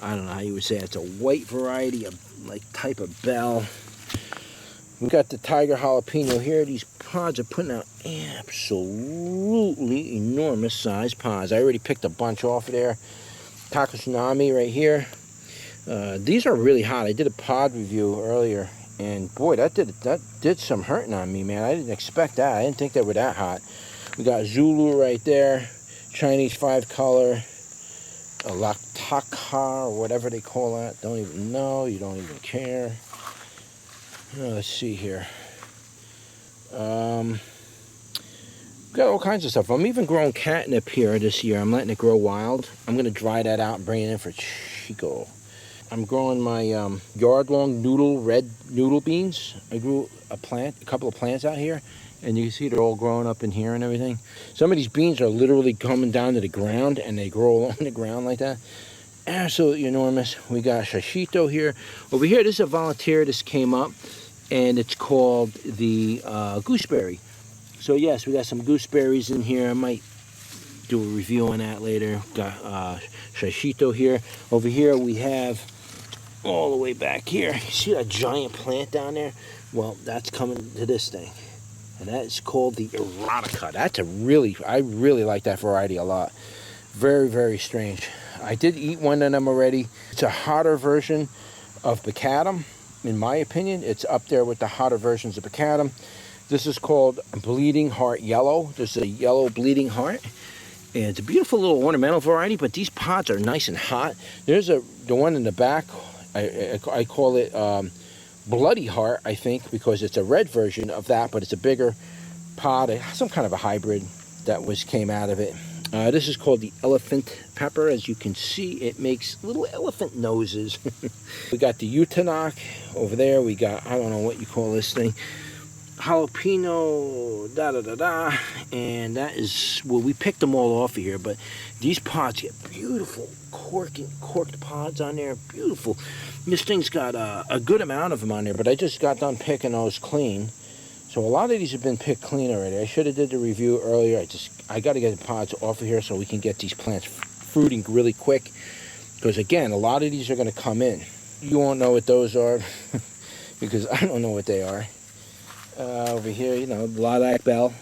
I don't know how you would say it. It's a white variety of like type of bell. We got the Tiger Jalapeno here. These pods are putting out absolutely enormous size pods. I already picked a bunch off of there. Takanotsume right here. These are really hot. I did a pod review earlier, and boy, that did some hurting on me, man. I didn't expect that. I didn't think they were that hot. We got Zulu right there, Chinese 5-color, a Laktaka, or whatever they call that. Don't even know. You don't even care. Let's see here. Got all kinds of stuff. I'm even growing catnip here this year. I'm letting it grow wild. I'm going to dry that out and bring it in for Chico. I'm growing my yard-long red noodle beans. I grew a couple of plants out here, and you can see they're all growing up in here and everything. Some of these beans are literally coming down to the ground, and they grow along the ground like that. Absolutely enormous. We got shashito here. Over here, this is a volunteer. This came up, and it's called the gooseberry. So yes, we got some gooseberries in here. I might do a review on that later. Got shashito here. Over here we have, all the way back here, you see that giant plant down there? Well, that's coming to this thing, and that is called the Erotica. That's I really like that variety a lot. Very, very strange. I did eat one of them already. It's a hotter version of Bacadum. In my opinion, it's up there with the hotter versions of Bacadum. This is called Bleeding Heart Yellow. There's a yellow bleeding heart. And it's a beautiful little ornamental variety, but these pods are nice and hot. There's the one in the back. I call it Bloody Heart, I think, because it's a red version of that, but it's a bigger pod, some kind of a hybrid that came out of it. This is called the elephant pepper. As you can see, it makes little elephant noses. We got the Utanok over there. We got, I don't know what you call this thing, jalapeno, and that is, well, we picked them all off of here, but these pods get beautiful corked pods on there. Beautiful. This thing's got a good amount of them on there, but I just got done picking those clean. So a lot of these have been picked clean already. I should have did the review earlier. I got to get the pods off of here so we can get these plants fruiting really quick. Because again, a lot of these are going to come in. You won't know what those are because I don't know what they are. Over here, you know, lilac bell.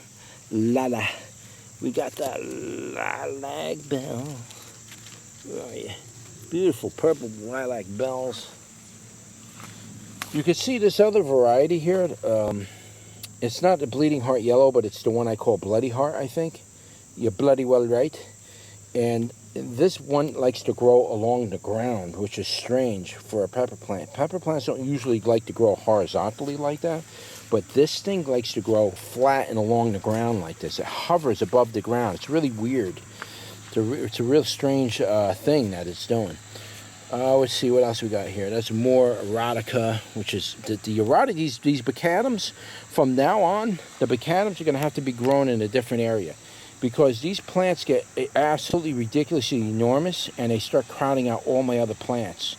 Lala. We got that lilac bell. Where are you? Beautiful purple lilac bells. You can see this other variety here. It's not the Bleeding Heart Yellow, but it's the one I call Bloody Heart, I think. You're bloody well right. And this one likes to grow along the ground, which is strange for a pepper plant. Pepper plants don't usually like to grow horizontally like that, but this thing likes to grow flat and along the ground like this. It hovers above the ground. It's really weird. It's a real strange thing that it's doing. Let's see what else we got here. That's more Erotica, which is the Erotica. These Bacadums, from now on, the Bacadums are going to have to be grown in a different area, because these plants get absolutely ridiculously enormous, and they start crowding out all my other plants.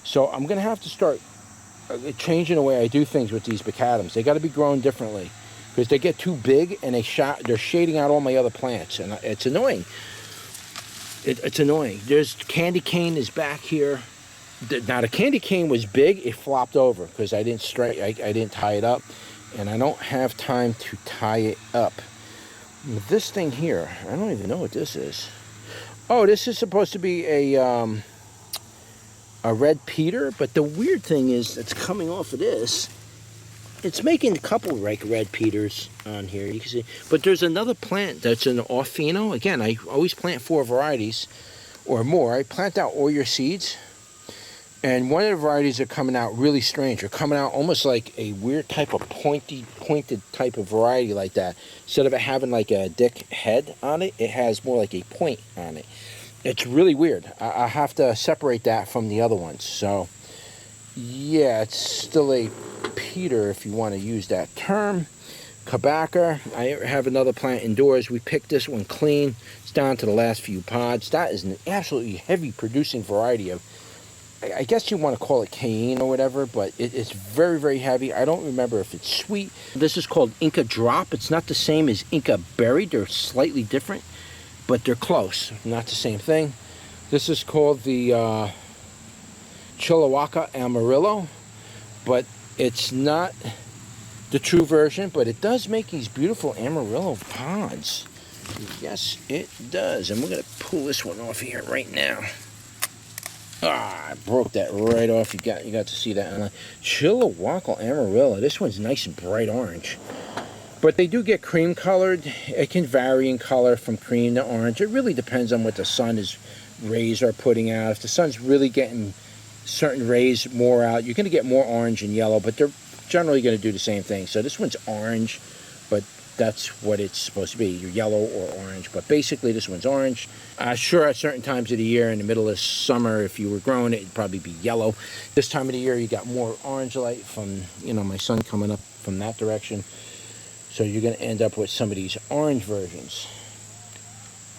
So I'm going to have to start changing the way I do things with these Bacadums. They got to be grown differently, because they get too big, and they're shading out all my other plants, and it's annoying. It's annoying. There's candy cane is back here. Now the candy cane was big. It flopped over because I didn't tie it up, and I don't have time to tie it up. This thing here, I don't even know what this is. Oh, this is supposed to be a red Peter, but the weird thing is it's coming off of this. It's making a couple like red Peters on here, you can see. But there's another plant that's an Orfino. Again, I always plant 4 varieties or more. I plant out all your seeds. And one of the varieties are coming out really strange. They're coming out almost like a weird type of pointed type of variety like that. Instead of it having like a dick head on it, it has more like a point on it. It's really weird. I have to separate that from the other ones. So, yeah, it's still a Peter, if you want to use that term. Kabaka. I have another plant indoors. We picked this one clean. It's down to the last few pods. That is an absolutely heavy producing variety of, I guess you want to call it cayenne or whatever, but it's very, very heavy. I don't remember if it's sweet. This is called Inca Drop. It's not the same as Inca Berry. They're slightly different, but they're close. Not the same thing. This is called the Chilliwack Amarillo, but it's not the true version, but it does make these beautiful Amarillo pods. Yes, it does. And we're going to pull this one off here right now. Ah, I broke that right off. You got to see that. Chilliwack Amarillo. This one's nice and bright orange. But they do get cream colored. It can vary in color from cream to orange. It really depends on what the sun's rays are putting out. If the sun's really getting certain rays more out, you're going to get more orange and yellow, but they're generally going to do the same thing. So this one's orange, but that's what it's supposed to be, either yellow or orange. But basically this one's orange. Sure, at certain times of the year, in the middle of summer, if you were growing it, it'd probably be yellow. This time of the year, you got more orange light from, my sun coming up from that direction. So you're going to end up with some of these orange versions.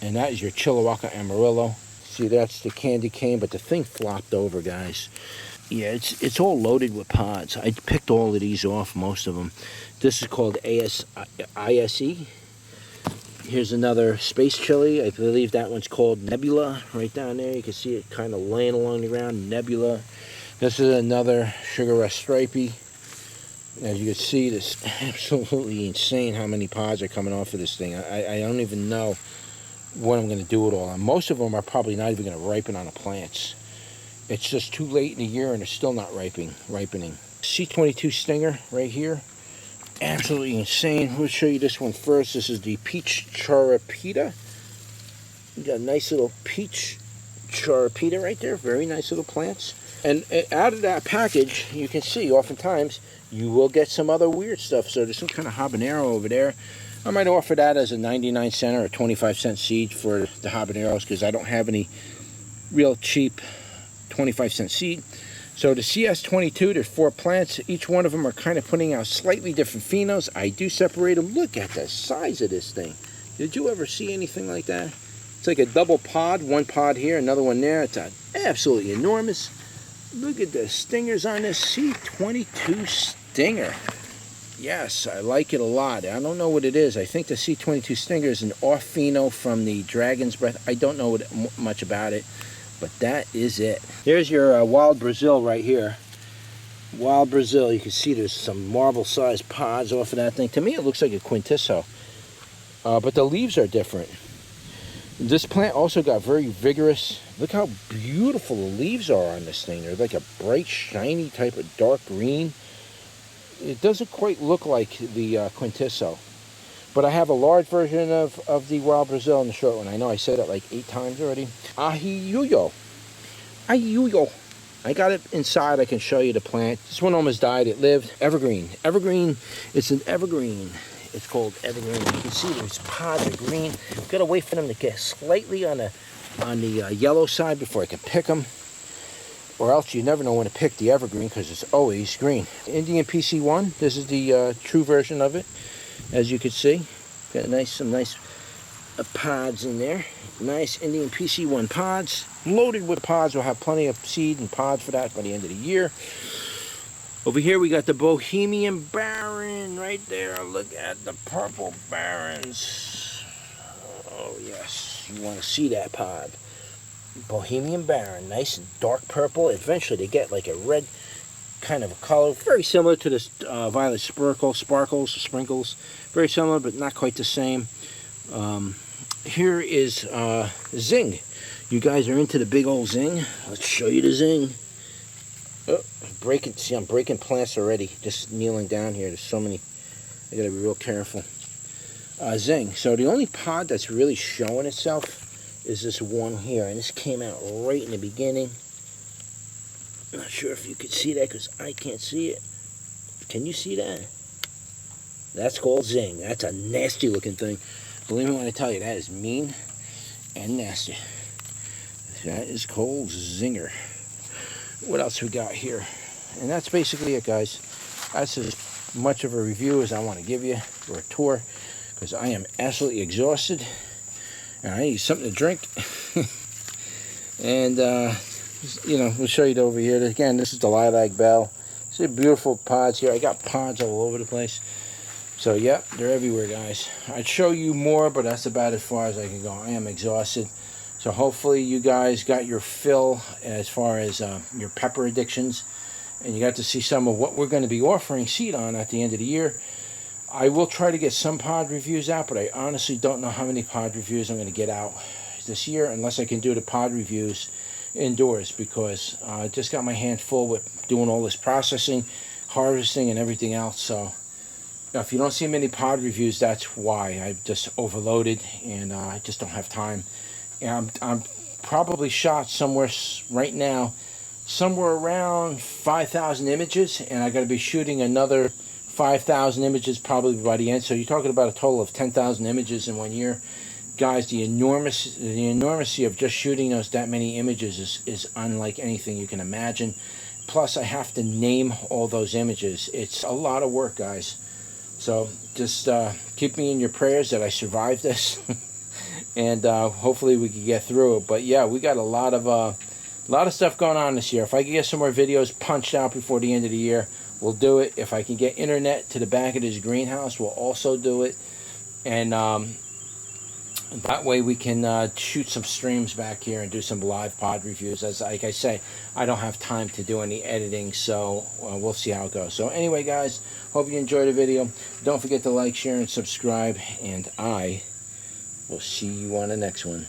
And that is your Chilliwack Amarillo. See, that's the candy cane, but the thing flopped over, guys. Yeah, it's all loaded with pods. I picked all of these off, most of them. This is called ISE. Here's another space chili. I believe that one's called Nebula, right down there. You can see it kind of laying along the ground, Nebula. This is another Sugar Rush Stripey. As you can see, this is absolutely insane how many pods are coming off of this thing. I don't even know what I'm going to do with all of them. Most of them are probably not even going to ripen on the plants. It's just too late in the year and they're still not ripening. C22 Stinger right here. Absolutely insane. We'll show you this one first. This is the Peach Charapita. You got a nice little Peach Charapita right there. Very nice little plants. And out of that package, you can see oftentimes you will get some other weird stuff. So there's some kind of habanero over there. I might offer that as a 99-cent or a 25-cent seed for the habaneros because I don't have any real cheap 25-cent seed. So the CS22, there's 4 plants. Each one of them are kind of putting out slightly different phenos. I do separate them. Look at the size of this thing. Did you ever see anything like that? It's like a double pod. One pod here, another one there. It's absolutely enormous. Look at the stingers on this C22 Stinger. Yes, I like it a lot. I don't know what it is. I think the C22 Stinger is an off pheno from the Dragon's Breath. I don't know much about it, but that is it. There's your Wild Brazil right here. Wild Brazil. You can see there's some marble-sized pods off of that thing. To me, it looks like a Quintisho, but the leaves are different. This plant also got very vigorous. Look how beautiful the leaves are on this thing. They're like a bright, shiny type of dark green. It doesn't quite look like the Quintisho. But I have a large version of the Wild Brazil and the short one. I know I said it like 8 times already. Ahiyuyo. Ahiyuyo. I got it inside. I can show you the plant. This one almost died. It lived. Evergreen. Evergreen. It's an evergreen. It's called evergreen. You can see these pods are green. Got to wait for them to get slightly on the yellow side before I can pick them. Or else you never know when to pick the evergreen because it's always green. Indian PC1, this is the true version of it. As you can see, got some nice pods in there. Nice Indian PC1 pods. Loaded with pods. We'll have plenty of seed and pods for that by the end of the year. Over here we got the Bohemian Baron right there. Look at the purple barons. Oh yes, you want to see that pod. Bohemian Baron, nice and dark purple. Eventually they get like a red kind of a color, very similar to this violet sprinkles. Very similar, but not quite the same. Here is Zing. You guys are into the big old Zing. Let's show you the Zing. Oh, I'm breaking plants already. Just kneeling down here. There's so many. I gotta be real careful. Zing. So the only pod that's really showing itself is this one here, and this came out right in the beginning. I'm not sure if you could see that because I can't see it. Can you see that? That's called Zing. That's a nasty looking thing. Believe me when I tell you, that is mean and nasty. That is called Zinger. What else we got here? And that's basically it, guys. That's as much of a review as I want to give you for a tour because I am absolutely exhausted. And I need something to drink. And, we'll show you over here. Again, this is the Lilac Bell. See beautiful pods here. I got pods all over the place. So, yeah, they're everywhere, guys. I'd show you more, but that's about as far as I can go. I am exhausted. So So hopefully you guys got your fill as far as your pepper addictions, and you got to see some of what we're going to be offering seed on at the end of the year. I will try to get some pod reviews out, but I honestly don't know how many pod reviews I'm going to get out this year unless I can do the pod reviews indoors, because I just got my hand full with doing all this processing, harvesting, and everything else. So if you don't see many pod reviews, that's why. I just overloaded, and I just don't have time. And I'm probably shot somewhere right now, somewhere around 5,000 images, and I got to be shooting another 5,000 images probably by the end. So you're talking about a total of 10,000 images in 1 year. Guys, the enormity of just shooting that many images is unlike anything you can imagine. Plus, I have to name all those images. It's a lot of work, guys. So just keep me in your prayers that I survive this, and hopefully we can get through it. But yeah, we got a lot of stuff going on this year. If I can get some more videos punched out before the end of the year, we'll do it. If I can get internet to the back of this greenhouse, we'll also do it. And that way we can shoot some streams back here and do some live pod reviews. As like I say, I don't have time to do any editing, so we'll see how it goes. So anyway, guys, hope you enjoyed the video. Don't forget to like, share, and subscribe, and I will see you on the next one.